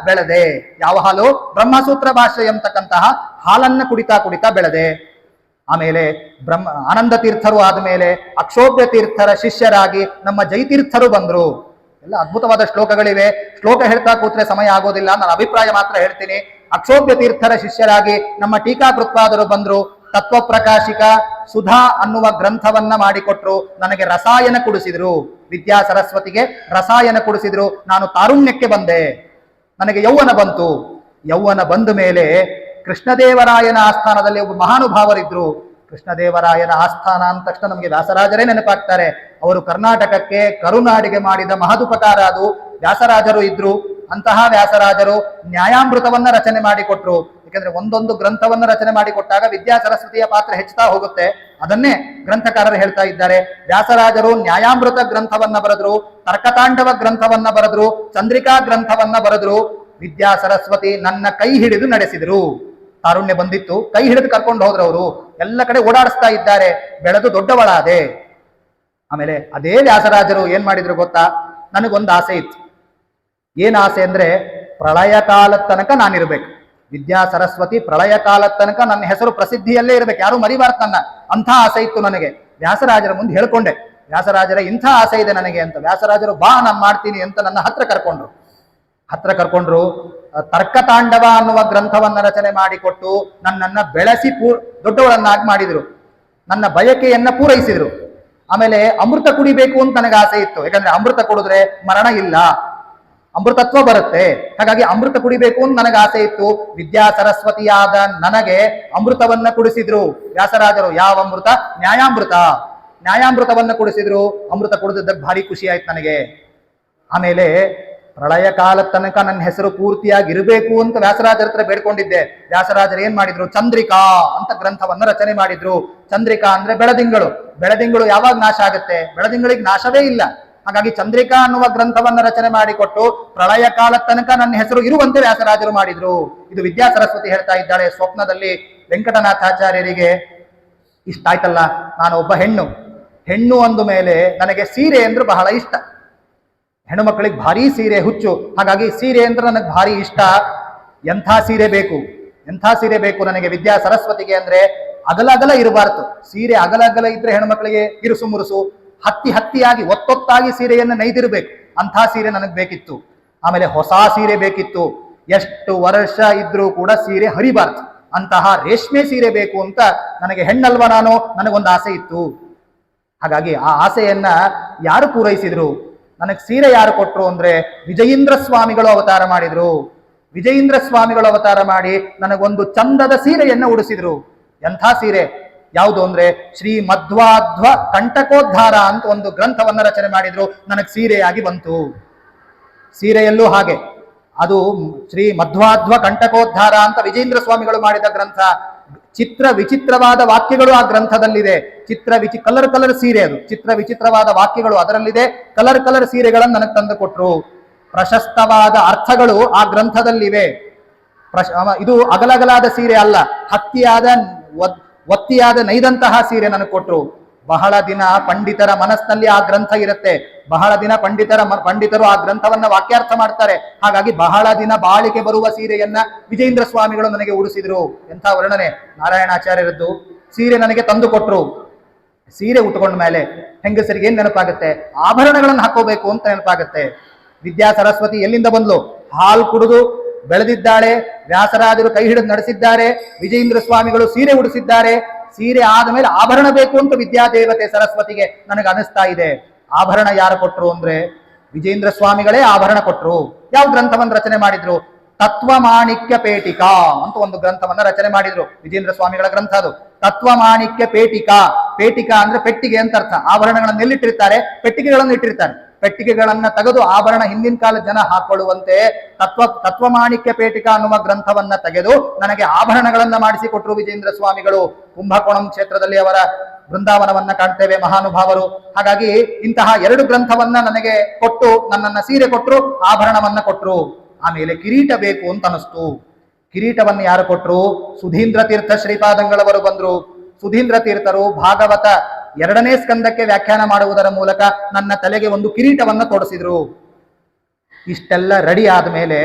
ಬೆಳೆದೆ. ಯಾವ ಹಾಲು? ಬ್ರಹ್ಮಸೂತ್ರ ಭಾಷೆ ಎಂಬತಕ್ಕಂತಹ ಹಾಲನ್ನ ಕುಡಿತಾ ಬೆಳೆದೆ. ಆಮೇಲೆ ಆನಂದ ತೀರ್ಥರು ಆದ್ಮೇಲೆ ಅಕ್ಷೋಭ್ಯ ತೀರ್ಥರ ಶಿಷ್ಯರಾಗಿ ನಮ್ಮ ಜೈತೀರ್ಥರು ಬಂದ್ರು. ಎಲ್ಲ ಅದ್ಭುತವಾದ ಶ್ಲೋಕಗಳಿವೆ. ಶ್ಲೋಕ ಹೇಳ್ತಾ ಕೂತ್ರೆ ಸಮಯ ಆಗೋದಿಲ್ಲ, ನಾನು ಅಭಿಪ್ರಾಯ ಮಾತ್ರ ಹೇಳ್ತೀನಿ. ಅಕ್ಷೋಭ್ಯ ತೀರ್ಥರ ಶಿಷ್ಯರಾಗಿ ನಮ್ಮ ಟೀಕಾಕೃತ್ಪಾದರು ಬಂದ್ರು. ತತ್ವ ಪ್ರಕಾಶಿಕ ಸುಧಾ ಅನ್ನುವ ಗ್ರಂಥವನ್ನ ಮಾಡಿಕೊಟ್ರು. ನನಗೆ ರಸಾಯನ ಕುಡಿಸಿದ್ರು. ವಿದ್ಯಾ ಸರಸ್ವತಿಗೆ ರಸಾಯನ ಕುಡಿಸಿದ್ರು. ನಾನು ತಾರುಣ್ಯಕ್ಕೆ ಬಂದೆ. ನನಗೆ ಯೌವನ ಬಂತು. ಯೌವನ ಬಂದ ಮೇಲೆ ಕೃಷ್ಣದೇವರಾಯನ ಆಸ್ಥಾನದಲ್ಲಿ ಒಬ್ಬ ಮಹಾನುಭಾವರಿದ್ರು. ಕೃಷ್ಣದೇವರಾಯನ ಆಸ್ಥಾನ ಅಂದ ತಕ್ಷಣ ನಮಗೆ ವ್ಯಾಸರಾಜರೇ ನೆನಪಾಗ್ತಾರೆ. ಅವರು ಕರ್ನಾಟಕಕ್ಕೆ ಕರುನಾಡಿಗೆ ಮಾಡಿದ ಮಹದುಪಕಾರ ಅದು. ವ್ಯಾಸರಾಜರು ಇದ್ರು. ಅಂತಹ ವ್ಯಾಸರಾಜರು ನ್ಯಾಯಾಮೃತವನ್ನ ರಚನೆ ಮಾಡಿಕೊಟ್ರು. ಯಾಕಂದ್ರೆ ಒಂದೊಂದು ಗ್ರಂಥವನ್ನ ರಚನೆ ಮಾಡಿಕೊಟ್ಟಾಗ ವಿದ್ಯಾ ಸರಸ್ವತಿಯ ಪಾತ್ರ ಹೆಚ್ಚುತ್ತಾ ಹೋಗುತ್ತೆ. ಅದನ್ನೇ ಗ್ರಂಥಕಾರರು ಹೇಳ್ತಾ ಇದ್ದಾರೆ. ವ್ಯಾಸರಾಜರು ನ್ಯಾಯಾಮೃತ ಗ್ರಂಥವನ್ನ ಬರೆದ್ರು, ತರ್ಕತಾಂಡವ ಗ್ರಂಥವನ್ನ ಬರೆದ್ರು, ಚಂದ್ರಿಕಾ ಗ್ರಂಥವನ್ನ ಬರೆದ್ರು. ವಿದ್ಯಾ ಸರಸ್ವತಿ ನನ್ನ ಕೈ ಹಿಡಿದು ನಡೆಸಿದ್ರು. ತಾರುಣ್ಯ ಬಂದಿತ್ತು, ಕೈ ಹಿಡಿದು ಕರ್ಕೊಂಡು ಹೋದ್ರು. ಅವರು ಎಲ್ಲ ಕಡೆ ಓಡಾಡಿಸ್ತಾ ಇದ್ದಾರೆ. ಬೆಳೆದು ದೊಡ್ಡವಳಾದೆ. ಆಮೇಲೆ ಅದೇ ವ್ಯಾಸರಾಜರು ಏನ್ ಮಾಡಿದ್ರು ಗೊತ್ತಾ? ನನಗೊಂದು ಆಸೆ ಇತ್ತು. ಏನ್ ಆಸೆ ಅಂದ್ರೆ, ಪ್ರಳಯ ಕಾಲದ ತನಕ ನಾನಿರ್ಬೇಕು. ವಿದ್ಯಾ ಸರಸ್ವತಿ ಪ್ರಳಯ ಕಾಲದ ತನಕ ನನ್ನ ಹೆಸರು ಪ್ರಸಿದ್ಧಿಯಲ್ಲೇ ಇರ್ಬೇಕು, ಯಾರು ಮರಿಬಾರ್ದು ನನ್ನ. ಅಂಥ ಆಸೆ ಇತ್ತು ನನಗೆ. ವ್ಯಾಸರಾಜರ ಮುಂದೆ ಹೇಳ್ಕೊಂಡೆ, ವ್ಯಾಸರಾಜರ ಇಂಥ ಆಸೆ ಇದೆ ನನಗೆ ಅಂತ. ವ್ಯಾಸರಾಜರು ಬಾ, ನಾನು ಮಾಡ್ತೀನಿ ಅಂತ ನನ್ನ ಹತ್ರ ಕರ್ಕೊಂಡ್ರು. ತರ್ಕತಾಂಡವ ಅನ್ನುವ ಗ್ರಂಥವನ್ನ ರಚನೆ ಮಾಡಿಕೊಟ್ಟು ನನ್ನನ್ನ ಬೆಳೆಸಿ ದೊಡ್ಡವಳನ್ನಾಗಿ ಮಾಡಿದ್ರು. ನನ್ನ ಬಯಕೆಯನ್ನ ಪೂರೈಸಿದ್ರು. ಆಮೇಲೆ ಅಮೃತ ಕುಡಿಬೇಕು ಅಂತ ನನಗೆ ಆಸೆ ಇತ್ತು. ಯಾಕಂದ್ರೆ ಅಮೃತ ಕುಡಿದ್ರೆ ಮರಣ ಇಲ್ಲ, ಅಮೃತತ್ವ ಬರುತ್ತೆ. ಹಾಗಾಗಿ ಅಮೃತ ಕುಡಿಬೇಕು ಅಂತ ನನಗೆ ಆಸೆ ಇತ್ತು. ವಿದ್ಯಾ ಸರಸ್ವತಿಯಾದ ನನಗೆ ಅಮೃತವನ್ನ ಕುಡಿಸಿದ್ರು ವ್ಯಾಸರಾಜರು. ಯಾವ ಅಮೃತ? ನ್ಯಾಯಾಮೃತವನ್ನ ಕುಡಿಸಿದ್ರು. ಅಮೃತ ಕುಡಿದಿದ್ದಕ್ಕೆ ಭಾರಿ ಖುಷಿ ಆಯ್ತು ನನಗೆ. ಆಮೇಲೆ ಪ್ರಳಯ ಕಾಲ ತನಕ ನನ್ನ ಹೆಸರು ಪೂರ್ತಿಯಾಗಿ ಇರಬೇಕು ಅಂತ ವ್ಯಾಸರಾಜರ ಹತ್ರ ಬೇಡ್ಕೊಂಡಿದ್ದೆ. ವ್ಯಾಸರಾಜರು ಏನ್ ಮಾಡಿದ್ರು? ಚಂದ್ರಿಕಾ ಅಂತ ಗ್ರಂಥವನ್ನ ರಚನೆ ಮಾಡಿದ್ರು. ಚಂದ್ರಿಕಾ ಅಂದ್ರೆ ಬೆಳದಿಂಗಳು. ಬೆಳದಿಂಗಳು ಯಾವಾಗ ನಾಶ ಆಗುತ್ತೆ? ಬೆಳದಿಂಗಳಿಗೆ ನಾಶವೇ ಇಲ್ಲ. ಹಾಗಾಗಿ ಚಂದ್ರಿಕಾ ಅನ್ನುವ ಗ್ರಂಥವನ್ನ ರಚನೆ ಮಾಡಿಕೊಟ್ಟು ಪ್ರಳಯ ಕಾಲ ತನಕ ನನ್ನ ಹೆಸರು ಇರುವಂತೆ ವ್ಯಾಸರಾಜರು ಮಾಡಿದ್ರು. ಇದು ವಿದ್ಯಾ ಸರಸ್ವತಿ ಹೇಳ್ತಾ ಇದ್ದಾಳೆ ಸ್ವಪ್ನದಲ್ಲಿ. ವೆಂಕಟನಾಥಾಚಾರ್ಯರಿಗೆ ಇಷ್ಟ ಆಯ್ತಲ್ಲ, ನಾನು ಒಬ್ಬ ಹೆಣ್ಣು ಅಂದ ಮೇಲೆ ನನಗೆ ಸೀರೆ ಅಂದ್ರೆ ಬಹಳ ಇಷ್ಟ. ಹೆಣ್ಣು ಮಕ್ಕಳಿಗೆ ಭಾರಿ ಸೀರೆ ಹುಚ್ಚು. ಹಾಗಾಗಿ ಸೀರೆ ಅಂದ್ರೆ ನನಗೆ ಭಾರಿ ಇಷ್ಟ. ಎಂಥ ಸೀರೆ ಬೇಕು, ಎಂಥ ಸೀರೆ ಬೇಕು ನನಗೆ ವಿದ್ಯಾ ಸರಸ್ವತಿಗೆ ಅಂದ್ರೆ ಅಗಲ ಅಗಲ ಇರಬಾರ್ದು. ಸೀರೆ ಅಗಲ ಅಗಲ ಇದ್ರೆ ಹೆಣ್ಣು ಮಕ್ಕಳಿಗೆ ಇರುಸು ಮುರುಸು, ಹತ್ತಿಯಾಗಿ ಒತ್ತೊತ್ತಾಗಿ ಸೀರೆಯನ್ನು ನೈದಿರ್ಬೇಕು. ಅಂಥ ಸೀರೆ ನನಗೆ ಬೇಕಿತ್ತು. ಆಮೇಲೆ ಹೊಸ ಸೀರೆ ಬೇಕಿತ್ತು. ಎಷ್ಟು ವರ್ಷ ಇದ್ರೂ ಕೂಡ ಸೀರೆ ಹರಿಬಾರ್ದು, ಅಂತಹ ರೇಷ್ಮೆ ಸೀರೆ ಬೇಕು ಅಂತ ನನಗೆ ಹೆಣ್ಣಲ್ವ ನಾನು, ನನಗೊಂದು ಆಸೆ ಇತ್ತು. ಹಾಗಾಗಿ ಆ ಆಸೆಯನ್ನ ಯಾರು ಪೂರೈಸಿದ್ರು? ನನಗೆ ಸೀರೆ ಯಾರು ಕೊಟ್ರು ಅಂದ್ರೆ ವಿಜಯೀಂದ್ರ ಸ್ವಾಮಿಗಳು ಅವತಾರ ಮಾಡಿದ್ರು. ವಿಜಯೀಂದ್ರ ಸ್ವಾಮಿಗಳು ಅವತಾರ ಮಾಡಿ ನನಗೊಂದು ಚಂದದ ಸೀರೆಯನ್ನ ಉಡಿಸಿದ್ರು. ಎಂಥ ಸೀರೆ ಯಾವುದು ಅಂದ್ರೆ ಶ್ರೀ ಮಧ್ವಾಧ್ವ ಕಂಟಕೋದ್ಧಾರ ಅಂತ ಒಂದು ಗ್ರಂಥವನ್ನ ರಚನೆ ಮಾಡಿದ್ರು. ನನಗೆ ಸೀರೆಯಾಗಿ ಬಂತು. ಸೀರೆಯಲ್ಲೂ ಹಾಗೆ, ಅದು ಶ್ರೀ ಮಧ್ವಾಧ್ವ ಕಂಟಕೋದ್ಧಾರ ಅಂತ ವಿಜಯೇಂದ್ರ ಸ್ವಾಮಿಗಳು ಮಾಡಿದ ಗ್ರಂಥ. ವಿಚಿತ್ರವಾದ ವಾಕ್ಯಗಳು ಆ ಗ್ರಂಥದಲ್ಲಿದೆ. ಕಲರ್ ಸೀರೆ, ಅದು ವಿಚಿತ್ರವಾದ ವಾಕ್ಯಗಳು ಅದರಲ್ಲಿದೆ. ಕಲರ್ ಸೀರೆಗಳನ್ನು ನನಗೆ ತಂದು ಕೊಟ್ರು. ಪ್ರಶಸ್ತವಾದ ಅರ್ಥಗಳು ಆ ಗ್ರಂಥದಲ್ಲಿವೆ. ಇದು ಅಗಲಗಲಾದ ಸೀರೆ ಅಲ್ಲ, ಒತ್ತಿಯಾದ ನೈದಂತಹ ಸೀರೆ ನನಗೆ ಕೊಟ್ರು. ಬಹಳ ದಿನ ಪಂಡಿತರ ಮನಸ್ಸಿನಲ್ಲಿ ಆ ಗ್ರಂಥ ಇರುತ್ತೆ. ಬಹಳ ದಿನ ಪಂಡಿತರು ಆ ಗ್ರಂಥವನ್ನ ವಾಕ್ಯಾರ್ಥ ಮಾಡ್ತಾರೆ. ಹಾಗಾಗಿ ಬಹಳ ದಿನ ಬಾಳಿಕೆ ಬರುವ ಸೀರೆಯನ್ನ ವಿಜಯೇಂದ್ರ ಸ್ವಾಮಿಗಳು ನನಗೆ ಉಡಿಸಿದ್ರು. ಎಂಥ ವರ್ಣನೆ ನಾರಾಯಣಾಚಾರ್ಯರದ್ದು. ಸೀರೆ ನನಗೆ ತಂದು ಕೊಟ್ರು. ಸೀರೆ ಉಟ್ಕೊಂಡ ಮೇಲೆ ಹೆಂಗಸರಿಗೆ ಏನ್ ನೆನಪಾಗುತ್ತೆ? ಆಭರಣಗಳನ್ನು ಹಾಕೋಬೇಕು ಅಂತ ನೆನಪಾಗುತ್ತೆ. ವಿದ್ಯಾ ಸರಸ್ವತಿ ಎಲ್ಲಿಂದ ಬಂದ್ಲು? ಹಾಲು ಕುಡಿದು ಬೆಳೆದಿದ್ದಾಳೆ. ವ್ಯಾಸರಾಜರು ಕೈ ಹಿಡಿದು ನಡೆಸಿದ್ದಾರೆ. ವಿಜಯೇಂದ್ರ ಸ್ವಾಮಿಗಳು ಸೀರೆ ಉಡಿಸಿದ್ದಾರೆ. ಸೀರೆ ಆದ ಮೇಲೆ ಆಭರಣ ಬೇಕು ಅಂತ ವಿದ್ಯಾದೇವತೆ ಸರಸ್ವತಿಗೆ ನನಗೆ ಅನಿಸ್ತಾ ಇದೆ. ಆಭರಣ ಯಾರು ಕೊಟ್ರು ಅಂದ್ರೆ ವಿಜಯೇಂದ್ರ ಸ್ವಾಮಿಗಳೇ ಆಭರಣ ಕೊಟ್ರು. ಯಾವ ಗ್ರಂಥವನ್ನು ರಚನೆ ಮಾಡಿದ್ರು? ತತ್ವಮಾಣಿಕ್ಯ ಪೇಟಿಕಾ ಅಂತ ಒಂದು ಗ್ರಂಥವನ್ನ ರಚನೆ ಮಾಡಿದ್ರು. ವಿಜಯೇಂದ್ರ ಸ್ವಾಮಿಗಳ ಗ್ರಂಥ ಅದು. ತತ್ವಮಾಣಿಕ್ಯ ಪೇಟಿಕಾ. ಪೇಟಿಕಾ ಅಂದ್ರೆ ಪೆಟ್ಟಿಗೆ ಅಂತ ಅರ್ಥ. ಆಭರಣಗಳನ್ನು ಎಲ್ಲಿಟ್ಟಿರ್ತಾರೆ? ಪೆಟ್ಟಿಗೆಗಳನ್ನು ಇಟ್ಟಿರ್ತಾರೆ. ಪೆಟ್ಟಿಗೆಗಳನ್ನ ತೆಗೆದು ಆಭರಣ ಹಿಂದಿನ ಕಾಲದ ಜನ ಹಾಕೊಳ್ಳುವಂತೆ ತತ್ವಮಾಣಿಕ್ಯ ಪೇಟಿಕಾ ಅನ್ನುವ ಗ್ರಂಥವನ್ನ ತೆಗೆದು ನನಗೆ ಆಭರಣಗಳನ್ನ ಮಾಡಿಸಿಕೊಟ್ರು ವಿಜಯೇಂದ್ರ ಸ್ವಾಮಿಗಳು. ಕುಂಭಕೋಣಂ ಕ್ಷೇತ್ರದಲ್ಲಿ ಅವರ ಬೃಂದಾವನವನ್ನ ಕಾಣ್ತೇವೆ ಮಹಾನುಭಾವರು. ಹಾಗಾಗಿ ಇಂತಹ 2 ಗ್ರಂಥವನ್ನ ನನಗೆ ಕೊಟ್ಟು ನನ್ನನ್ನ ಸೀರೆ ಕೊಟ್ರು, ಆಭರಣವನ್ನ ಕೊಟ್ರು. ಆಮೇಲೆ ಕಿರೀಟ ಬೇಕು ಅಂತ ಅನಿಸ್ತು. ಕಿರೀಟವನ್ನು ಯಾರು ಕೊಟ್ರು? ಸುಧೀಂದ್ರ ತೀರ್ಥ ಶ್ರೀಪಾದಂಗಳವರು ಬಂದ್ರು. ಸುಧೀಂದ್ರ ತೀರ್ಥರು ಭಾಗವತ 2ನೇ ಸ್ಕಂದಕ್ಕೆ ವ್ಯಾಖ್ಯಾನ ಮಾಡುವುದರ ಮೂಲಕ ನನ್ನ ತಲೆಗೆ ಒಂದು ಕಿರೀಟವನ್ನ ತೊಡಸಿದ್ರು. ಇಷ್ಟೆಲ್ಲ ರೆಡಿ ಆದ್ಮೇಲೆ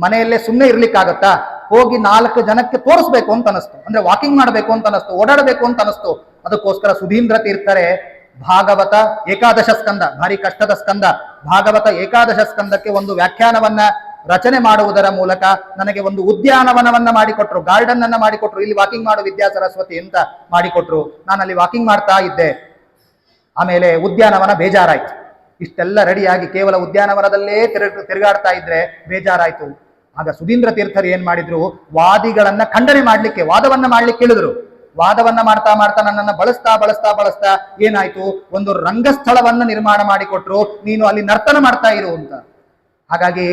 ಮನೆಯಲ್ಲೇ ಸುಮ್ಮನೆ ಇರ್ಲಿಕ್ಕಾಗತ್ತಾ? ಹೋಗಿ 4 ಜನಕ್ಕೆ ತೋರಿಸ್ಬೇಕು ಅಂತ ಅನಿಸ್ತು. ಅಂದ್ರೆ ವಾಕಿಂಗ್ ಮಾಡಬೇಕು ಅಂತ ಅನಿಸ್ತು, ಓಡಾಡಬೇಕು ಅಂತ ಅನಿಸ್ತು. ಅದಕ್ಕೋಸ್ಕರ ಸುಧೀಂದ್ರ ತೀರ್ಥರೇ ಭಾಗವತ 11 ಸ್ಕಂದ, ಭಾರಿ ಕಷ್ಟದ ಸ್ಕಂದ, ಭಾಗವತ 11 ಸ್ಕಂದಕ್ಕೆ ಒಂದು ವ್ಯಾಖ್ಯಾನವನ್ನ ರಚನೆ ಮಾಡುವುದರ ಮೂಲಕ ನನಗೆ ಒಂದು ಉದ್ಯಾನವನವನ್ನ ಮಾಡಿಕೊಟ್ರು, ಗಾರ್ಡನ್ ಅನ್ನ ಮಾಡಿಕೊಟ್ರು. ಇಲ್ಲಿ ವಾಕಿಂಗ್ ಮಾಡು ವಿದ್ಯಾ ಸರಸ್ವತಿ ಅಂತ ಮಾಡಿಕೊಟ್ರು. ನಾನು ಅಲ್ಲಿ ವಾಕಿಂಗ್ ಮಾಡ್ತಾ ಇದ್ದೆ. ಆಮೇಲೆ ಉದ್ಯಾನವನ ಬೇಜಾರಾಯ್ತು. ಇಷ್ಟೆಲ್ಲ ರೆಡಿಯಾಗಿ ಕೇವಲ ಉದ್ಯಾನವನದಲ್ಲೇ ತಿರುಗಾಡ್ತಾ ಇದ್ರೆ ಬೇಜಾರಾಯ್ತು. ಆಗ ಸುಧೀಂದ್ರ ತೀರ್ಥರು ಏನ್ ಮಾಡಿದ್ರು? ವಾದಿಗಳನ್ನ ಖಂಡನೆ ಮಾಡ್ಲಿಕ್ಕೆ, ವಾದವನ್ನ ಮಾಡ್ಲಿಕ್ಕೆ ಹೇಳಿದ್ರು. ವಾದವನ್ನ ಮಾಡ್ತಾ ನನ್ನನ್ನ ಬಳಸ್ತಾ ಏನಾಯ್ತು? ಒಂದು ರಂಗಸ್ಥಳವನ್ನ ನಿರ್ಮಾಣ ಮಾಡಿಕೊಟ್ರು. ನೀನು ಅಲ್ಲಿ ನರ್ತನ ಮಾಡ್ತಾ ಇರು ಅಂತ. ಹಾಗಾಗಿ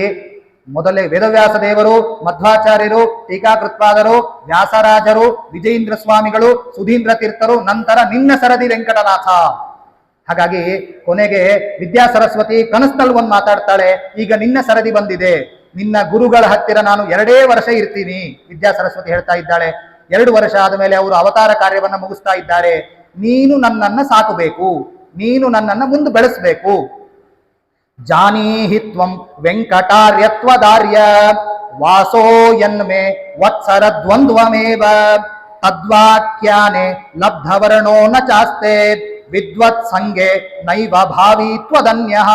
ಮೊದಲೇ ವೇದವ್ಯಾಸ ದೇವರು, ಮಧ್ವಾಚಾರ್ಯರು, ಟೀಕಾಕೃತ್ಪಾದರು, ವ್ಯಾಸರಾಜರು, ವಿಜಯೇಂದ್ರ ಸ್ವಾಮಿಗಳು, ಸುಧೀಂದ್ರ ತೀರ್ಥರು, ನಂತರ ನಿನ್ನ ಸರದಿ ವೆಂಕಟನಾಥ. ಹಾಗಾಗಿ ಕೊನೆಗೆ ವಿದ್ಯಾ ಸರಸ್ವತಿ ಕನಸಿನಲ್ಲಿ ಒಂದು ಮಾತಾಡ್ತಾಳೆ, ಈಗ ನಿನ್ನ ಸರದಿ ಬಂದಿದೆ, ನಿನ್ನ ಗುರುಗಳ ಹತ್ತಿರ ನಾನು 2 ವರ್ಷ ಇರ್ತೀನಿ. ವಿದ್ಯಾ ಸರಸ್ವತಿ ಹೇಳ್ತಾ ಇದ್ದಾಳೆ. 2 ವರ್ಷ ಆದಮೇಲೆ ಅವರು ಅವತಾರ ಕಾರ್ಯವನ್ನ ಮುಗಿಸ್ತಾ ಇದ್ದಾರೆ. ನೀನು ನನ್ನನ್ನ ಸಾಕಬೇಕು, ನೀನು ನನ್ನನ್ನ ಮುಂದೆ ಬೆಳೆಸಬೇಕು. ಜಾನೀಹಿ ತ್ವಂ ವೆಂಕಟಾರ್ಯತ್ವದಾರ್ಯ ವಾಸೋ ಯನ್ಮೇ ವತ್ಸರ ದ್ವಂದ್ವಮೇವ ತದ್ವಾಕ್ಯಾನೆ ಲಬ್ಧವರ್ಣೋ ನ ಚಾಸ್ತೆ ವಿದ್ವತ್ ಸಂಗೆ ನೈವ ಭಾವಿ ತ್ವದನ್ಯಃ.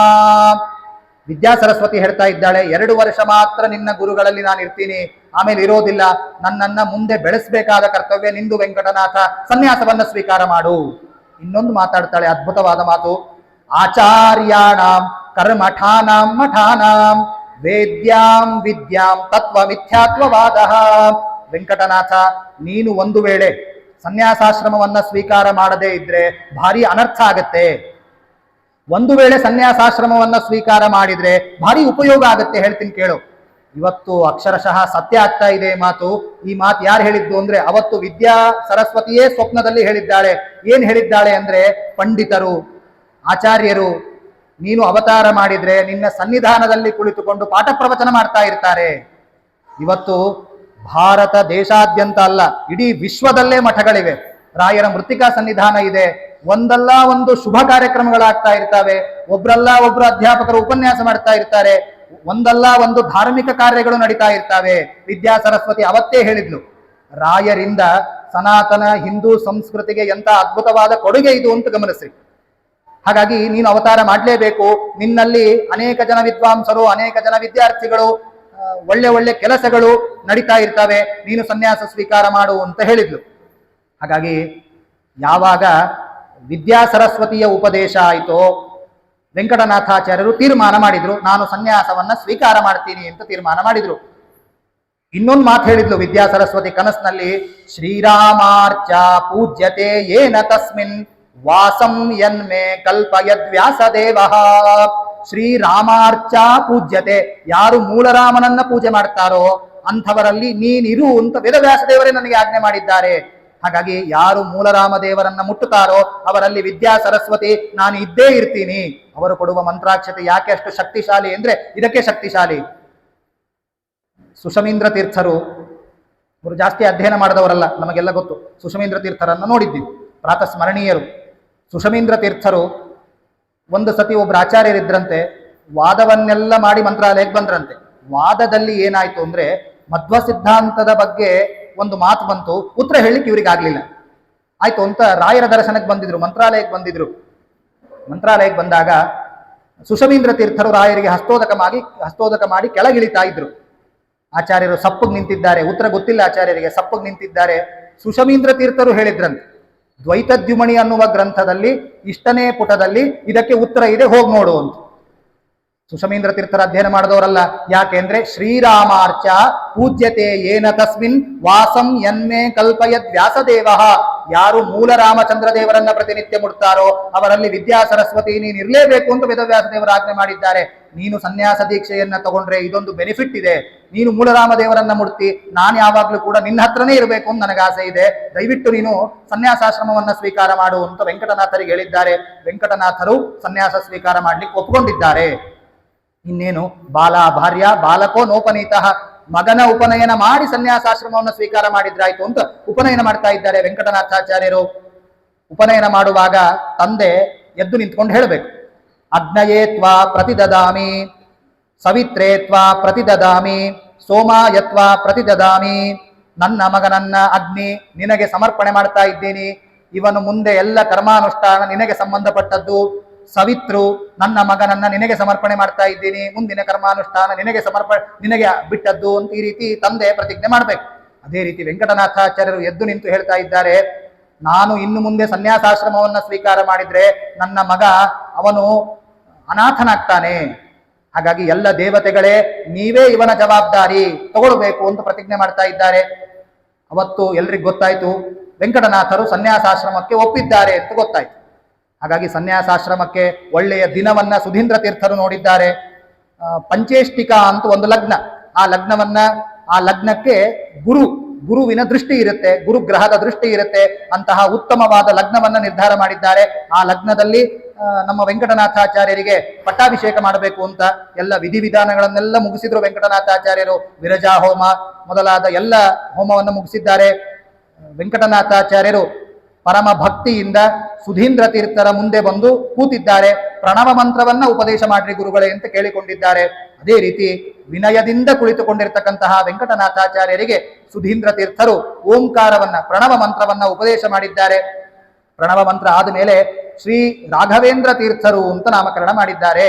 ವಿದ್ಯಾ ಸರಸ್ವತಿ ಹೇಳ್ತಾ ಇದ್ದಾಳೆ, 2 ವರ್ಷ ಮಾತ್ರ ನಿನ್ನ ಗುರುಗಳಲ್ಲಿ ನಾನು ಇರ್ತೀನಿ, ಆಮೇಲೆ ಇರೋದಿಲ್ಲ. ನನ್ನನ್ನ ಮುಂದೆ ಬೆಳೆಸಬೇಕಾದ ಕರ್ತವ್ಯ ನಿಂದು ವೆಂಕಟನಾಥ, ಸನ್ಯಾಸವನ್ನ ಸ್ವೀಕಾರ ಮಾಡು. ಇನ್ನೊಂದು ಮಾತಾಡ್ತಾಳೆ, ಅದ್ಭುತವಾದ ಮಾತು. ಆಚಾರ್ಯಾಣಾಂ ಕರ್ಮಠಾನಾಂ ಮಠಾನಾಂ ವೇದ್ಯಾಂ ವಿದ್ಯಾಂ ತತ್ವ ಮಿಥ್ಯಾತ್ವವಾದ. ವೆಂಕಟನಾಥ, ನೀನು ಒಂದು ವೇಳೆ ಸನ್ಯಾಸಾಶ್ರಮವನ್ನ ಸ್ವೀಕಾರ ಮಾಡದೇ ಇದ್ರೆ ಭಾರಿ ಅನರ್ಥ ಆಗತ್ತೆ. ಒಂದು ವೇಳೆ ಸನ್ಯಾಸಾಶ್ರಮವನ್ನ ಸ್ವೀಕಾರ ಮಾಡಿದ್ರೆ ಭಾರಿ ಉಪಯೋಗ ಆಗುತ್ತೆ, ಹೇಳ್ತೀನಿ ಕೇಳು. ಇವತ್ತು ಅಕ್ಷರಶಃ ಸತ್ಯ ಆಗ್ತಾ ಇದೆ ಮಾತು. ಈ ಮಾತು ಯಾರು ಹೇಳಿದ್ದು ಅಂದ್ರೆ ಅವತ್ತು ವಿದ್ಯಾ ಸರಸ್ವತಿಯೇ ಸ್ವಪ್ನದಲ್ಲಿ ಹೇಳಿದ್ದಾಳೆ. ಏನ್ ಹೇಳಿದ್ದಾಳೆ ಅಂದ್ರೆ, ಪಂಡಿತರು, ಆಚಾರ್ಯರು, ನೀನು ಅವತಾರ ಮಾಡಿದ್ರೆ ನಿನ್ನ ಸನ್ನಿಧಾನದಲ್ಲಿ ಕುಳಿತುಕೊಂಡು ಪಾಠ ಪ್ರವಚನ ಮಾಡ್ತಾ ಇರ್ತಾರೆ. ಇವತ್ತು ಭಾರತ ದೇಶಾದ್ಯಂತ ಅಲ್ಲ, ಇಡೀ ವಿಶ್ವದಲ್ಲೇ ಮಠಗಳಿವೆ. ರಾಯರ ಮೃತ್ತಿಕಾ ಸನ್ನಿಧಾನ ಇದೆ. ಒಂದಲ್ಲ ಒಂದು ಶುಭ ಕಾರ್ಯಕ್ರಮಗಳಾಗ್ತಾ ಇರ್ತವೆ. ಒಬ್ರಲ್ಲ ಒಬ್ರು ಅಧ್ಯಾಪಕರು ಉಪನ್ಯಾಸ ಮಾಡ್ತಾ ಇರ್ತಾರೆ. ಒಂದಲ್ಲ ಒಂದು ಧಾರ್ಮಿಕ ಕಾರ್ಯಗಳು ನಡೀತಾ ಇರ್ತವೆ. ವಿದ್ಯಾ ಸರಸ್ವತಿ ಅವತ್ತೇ ಹೇಳಿದ್ಲು, ರಾಯರಿಂದ ಸನಾತನ ಹಿಂದೂ ಸಂಸ್ಕೃತಿಗೆ ಎಂತ ಅದ್ಭುತವಾದ ಕೊಡುಗೆ ಇದು ಅಂತ ಗಮನಿಸಿ. ಹಾಗಾಗಿ ನೀನು ಅವತಾರ ಮಾಡಲೇಬೇಕು. ನಿನ್ನಲ್ಲಿ ಅನೇಕ ಜನ ವಿದ್ವಾಂಸರು, ಅನೇಕ ಜನ ವಿದ್ಯಾರ್ಥಿಗಳು, ಒಳ್ಳೆ ಒಳ್ಳೆ ಕೆಲಸಗಳು ನಡೀತಾ ಇರ್ತವೆ. ನೀನು ಸನ್ಯಾಸ ಸ್ವೀಕಾರ ಮಾಡು ಅಂತ ಹೇಳಿದ್ಲು. ಹಾಗಾಗಿ ಯಾವಾಗ ವಿದ್ಯಾ ಸರಸ್ವತಿಯ ಉಪದೇಶ ಆಯಿತೋ, ವೆಂಕಟನಾಥಾಚಾರ್ಯರು ತೀರ್ಮಾನ ಮಾಡಿದ್ರು, ನಾನು ಸನ್ಯಾಸವನ್ನ ಸ್ವೀಕಾರ ಮಾಡ್ತೀನಿ ಅಂತ ತೀರ್ಮಾನ ಮಾಡಿದ್ರು. ಇನ್ನೊಂದು ಮಾತು ಹೇಳಿದ್ಲು ವಿದ್ಯಾ ಸರಸ್ವತಿ ಕನಸಿನಲ್ಲಿ, ಶ್ರೀರಾಮಾರ್ಚ ಪೂಜ್ಯತೆ ಏನ ತಸ್ಮಿನ್ ವಾಸಂ ಯನ್ಮೇ ಕಲ್ಪಯದ್ ವ್ಯಾಸದೇವ. ಶ್ರೀರಾಮಾರ್ಚ ಪೂಜ್ಯತೆ, ಯಾರು ಮೂಲರಾಮನನ್ನ ಪೂಜೆ ಮಾಡ್ತಾರೋ ಅಂಥವರಲ್ಲಿ ನೀನಿರು ಅಂತ ವೇದವ್ಯಾಸದೇವರೇ ನನಗೆ ಆಜ್ಞೆ ಮಾಡಿದ್ದಾರೆ. ಹಾಗಾಗಿ ಯಾರು ಮೂಲರಾಮ ದೇವರನ್ನ ಮುಟ್ಟುತ್ತಾರೋ ಅವರಲ್ಲಿ ವಿದ್ಯಾ ಸರಸ್ವತಿ ನಾನು ಇದ್ದೇ ಇರ್ತೀನಿ. ಅವರು ಕೊಡುವ ಮಂತ್ರಾಕ್ಷತೆ ಯಾಕೆ ಅಷ್ಟು ಶಕ್ತಿಶಾಲಿ ಅಂದ್ರೆ ಇದಕ್ಕೆ ಶಕ್ತಿಶಾಲಿ. ಸುಷಮೀಂದ್ರ ತೀರ್ಥರು, ಅವರು ಜಾಸ್ತಿ ಅಧ್ಯಯನ ಮಾಡಿದವರಲ್ಲ, ನಮಗೆಲ್ಲ ಗೊತ್ತು. ಸುಷಮೀಂದ್ರ ತೀರ್ಥರನ್ನು ನೋಡಿದ್ದೀವಿ, ಪ್ರಾತಃ ಸ್ಮರಣೀಯರು. ಸುಷಮೀಂದ್ರ ತೀರ್ಥರು ಒಂದು ಸತಿ ಒಬ್ರು ಆಚಾರ್ಯರಿದ್ರಂತೆ, ವಾದವನ್ನೆಲ್ಲ ಮಾಡಿ ಮಂತ್ರಾಲಯಕ್ಕೆ ಬಂದ್ರಂತೆ. ವಾದದಲ್ಲಿ ಏನಾಯ್ತು ಅಂದ್ರೆ, ಮಧ್ವ ಸಿದ್ಧಾಂತದ ಬಗ್ಗೆ ಒಂದು ಮಾತು ಬಂತು, ಉತ್ತರ ಹೇಳಿಕ್ಕೆ ಇವ್ರಿಗೆ ಆಗ್ಲಿಲ್ಲ. ಆಯ್ತು ಅಂತ ರಾಯರ ದರ್ಶನಕ್ಕೆ ಬಂದಿದ್ರು, ಮಂತ್ರಾಲಯಕ್ಕೆ ಬಂದಿದ್ರು. ಮಂತ್ರಾಲಯಕ್ಕೆ ಬಂದಾಗ ಸುಷಮೀಂದ್ರ ತೀರ್ಥರು ರಾಯರಿಗೆ ಹಸ್ತೋದಕ ಮಾಡಿ ಕೆಳಗಿಳಿತಾ ಇದ್ರು. ಆಚಾರ್ಯರು ಸಪ್ಪಗೆ ನಿಂತಿದ್ದಾರೆ, ಉತ್ತರ ಗೊತ್ತಿಲ್ಲ ಆಚಾರ್ಯರಿಗೆ, ಸಪ್ಪಗೆ ನಿಂತಿದ್ದಾರೆ. ಸುಷಮೀಂದ್ರ ತೀರ್ಥರು ಹೇಳಿದ್ರಂತೆ, ದ್ವೈತದ್ಯುಮಣಿ ಅನ್ನುವ ಗ್ರಂಥದಲ್ಲಿ ಇಷ್ಟನೇ ಪುಟದಲ್ಲಿ ಇದಕ್ಕೆ ಉತ್ತರ ಇದೆ, ಹೋಗಿ ನೋಡು ಅಂತ. ಸುಷಮೀಂದ್ರ ತೀರ್ಥರ ಅಧ್ಯಯನ ಮಾಡಿದವರಲ್ಲ. ಯಾಕೆಂದ್ರೆ ಶ್ರೀರಾಮಾರ್ಚ ಪೂಜ್ಯತೆ ಏನ ತಸ್ಮಿನ್ ವಾಸಂ ಯನ್ಮೇ ಕಲ್ಪಯದ್ ವ್ಯಾಸದೇವ. ಯಾರು ಮೂಲ ರಾಮಚಂದ್ರ ದೇವರನ್ನ ಪ್ರತಿನಿತ್ಯ ಮುಡ್ತಾರೋ ಅವರಲ್ಲಿ ವಿದ್ಯಾ ಸರಸ್ವತಿ ನೀನು ಇರಲೇಬೇಕು ಅಂತ ವೇದವ್ಯಾಸದೇವರ ಆಜ್ಞೆ ಮಾಡಿದ್ದಾರೆ. ನೀನು ಸನ್ಯಾಸ ದೀಕ್ಷೆಯನ್ನ ತಗೊಂಡ್ರೆ ಇದೊಂದು ಬೆನಿಫಿಟ್ ಇದೆ. ನೀನು ಮೂಲರಾಮ ದೇವರನ್ನ ಮುಡ್ತಿ, ನಾನು ಯಾವಾಗ್ಲೂ ಕೂಡ ನಿನ್ನ ಹತ್ರನೇ ಇರಬೇಕು ಅಂತ ನನಗೆ ಆಸೆ ಇದೆ. ದಯವಿಟ್ಟು ನೀನು ಸನ್ಯಾಸಾಶ್ರಮವನ್ನ ಸ್ವೀಕಾರ ಮಾಡು ಅಂತ ವೆಂಕಟನಾಥರಿಗೆ ಹೇಳಿದ್ದಾರೆ. ವೆಂಕಟನಾಥರು ಸನ್ಯಾಸ ಸ್ವೀಕಾರ ಮಾಡ್ಲಿಕ್ಕೆ ಒಪ್ಪಿಕೊಂಡಿದ್ದಾರೆ. ಇನ್ನೇನು ಬಾಲ ಭಾರ್ಯ ಬಾಲಕೋ ನೋಪನೀತ, ಮಗನ ಉಪನಯನ ಮಾಡಿ ಸನ್ಯಾಸಾಶ್ರಮವನ್ನು ಸ್ವೀಕಾರ ಮಾಡಿದ್ರಾಯ್ತು ಅಂತ ಉಪನಯನ ಮಾಡ್ತಾ ಇದ್ದಾರೆ ವೆಂಕಟನಾಥಾಚಾರ್ಯರು. ಉಪನಯನ ಮಾಡುವಾಗ ತಂದೆ ಎದ್ದು ನಿಂತ್ಕೊಂಡು ಹೇಳಬೇಕು, ಅಗ್ನಯೇ ತ್ವಾ ಪ್ರತಿದದಾಮಿ, ಸವಿತ್ರೇ ತ್ವಾ ಪ್ರತಿದದಾಮಿ, ಸೋಮಾಯತ್ವ ಪ್ರತಿದದಾಮಿ. ನನ್ನ ಮಗನನ್ನ ಅಗ್ನಿ ನಿನಗೆ ಸಮರ್ಪಣೆ ಮಾಡ್ತಾ ಇದ್ದೀನಿ. ಇವನು ಮುಂದೆ ಎಲ್ಲ ಕರ್ಮಾನುಷ್ಠಾನ ನಿನಗೆ ಸಂಬಂಧಪಟ್ಟದ್ದು. ಸವಿತ್ರು, ನನ್ನ ಮಗನನ್ನ ನಿನಗೆ ಸಮರ್ಪಣೆ ಮಾಡ್ತಾ ಇದ್ದೀನಿ, ಮುಂದಿನ ಕರ್ಮಾನುಷ್ಠಾನ ನಿನಗೆ ಬಿಟ್ಟದ್ದು ಅಂತ ಈ ರೀತಿ ತಂದೆ ಪ್ರತಿಜ್ಞೆ ಮಾಡ್ಬೇಕು. ಅದೇ ರೀತಿ ವೆಂಕಟನಾಥಾಚಾರ್ಯರು ಎದ್ದು ನಿಂತು ಹೇಳ್ತಾ ಇದ್ದಾರೆ, ನಾನು ಇನ್ನು ಮುಂದೆ ಸನ್ಯಾಸಾಶ್ರಮವನ್ನ ಸ್ವೀಕಾರ ಮಾಡಿದ್ರೆ ನನ್ನ ಮಗ ಅವನು ಅನಾಥನಾಗ್ತಾನೆ. ಹಾಗಾಗಿ ಎಲ್ಲ ದೇವತೆಗಳೇ ನೀವೇ ಇವನ ಜವಾಬ್ದಾರಿ ತಗೊಳ್ಬೇಕು ಅಂತ ಪ್ರತಿಜ್ಞೆ ಮಾಡ್ತಾ ಇದ್ದಾರೆ. ಅವತ್ತು ಎಲ್ರಿಗೂ ಗೊತ್ತಾಯ್ತು ವೆಂಕಟನಾಥರು ಸನ್ಯಾಸಾಶ್ರಮಕ್ಕೆ ಒಪ್ಪಿದ್ದಾರೆ ಅಂತ ಗೊತ್ತಾಯ್ತು. ಹಾಗಾಗಿ ಸನ್ಯಾಸಾಶ್ರಮಕ್ಕೆ ಒಳ್ಳೆಯ ದಿನವನ್ನ ಸುಧೀಂದ್ರ ತೀರ್ಥರು ನೋಡಿದ್ದಾರೆ. ಪಂಚೇಷ್ಟಿಕಾ ಅಂತ ಒಂದು ಲಗ್ನ, ಆ ಲಗ್ನಕ್ಕೆ ಗುರುವಿನ ದೃಷ್ಟಿ ಇರುತ್ತೆ, ಗುರುಗ್ರಹದ ದೃಷ್ಟಿ ಇರುತ್ತೆ. ಅಂತಹ ಉತ್ತಮವಾದ ಲಗ್ನವನ್ನ ನಿರ್ಧಾರ ಮಾಡಿದ್ದಾರೆ. ಆ ಲಗ್ನದಲ್ಲಿ ನಮ್ಮ ವೆಂಕಟನಾಥಾಚಾರ್ಯರಿಗೆ ಪಟ್ಟಾಭಿಷೇಕ ಮಾಡಬೇಕು ಅಂತ ಎಲ್ಲ ವಿಧಿವಿಧಾನಗಳನ್ನೆಲ್ಲ ಮುಗಿಸಿದ್ರು ವೆಂಕಟನಾಥಾಚಾರ್ಯರು. ವಿರಜಾ ಹೋಮ ಮೊದಲಾದ ಎಲ್ಲ ಹೋಮವನ್ನು ಮುಗಿಸಿದ್ದಾರೆ. ವೆಂಕಟನಾಥಾಚಾರ್ಯರು ಪರಮ ಭಕ್ತಿಯಿಂದ ಸುಧೀಂದ್ರ ತೀರ್ಥರ ಮುಂದೆ ಬಂದು ಕೂತಿದ್ದಾರೆ. ಪ್ರಣವ ಮಂತ್ರವನ್ನ ಉಪದೇಶ ಮಾಡ್ರಿ ಗುರುಗಳೇ ಅಂತ ಕೇಳಿಕೊಂಡಿದ್ದಾರೆ. ಅದೇ ರೀತಿ ವಿನಯದಿಂದ ಕುಳಿತುಕೊಂಡಿರ್ತಕ್ಕಂತಹ ವೆಂಕಟನಾಥಾಚಾರ್ಯರಿಗೆ ಸುಧೀಂದ್ರ ತೀರ್ಥರು ಓಂಕಾರವನ್ನ, ಪ್ರಣವ ಮಂತ್ರವನ್ನ ಉಪದೇಶ ಮಾಡಿದ್ದಾರೆ. ಪ್ರಣವ ಮಂತ್ರ ಆದ ಮೇಲೆ ಶ್ರೀ ರಾಘವೇಂದ್ರ ತೀರ್ಥರು ಅಂತ ನಾಮಕರಣ ಮಾಡಿದ್ದಾರೆ.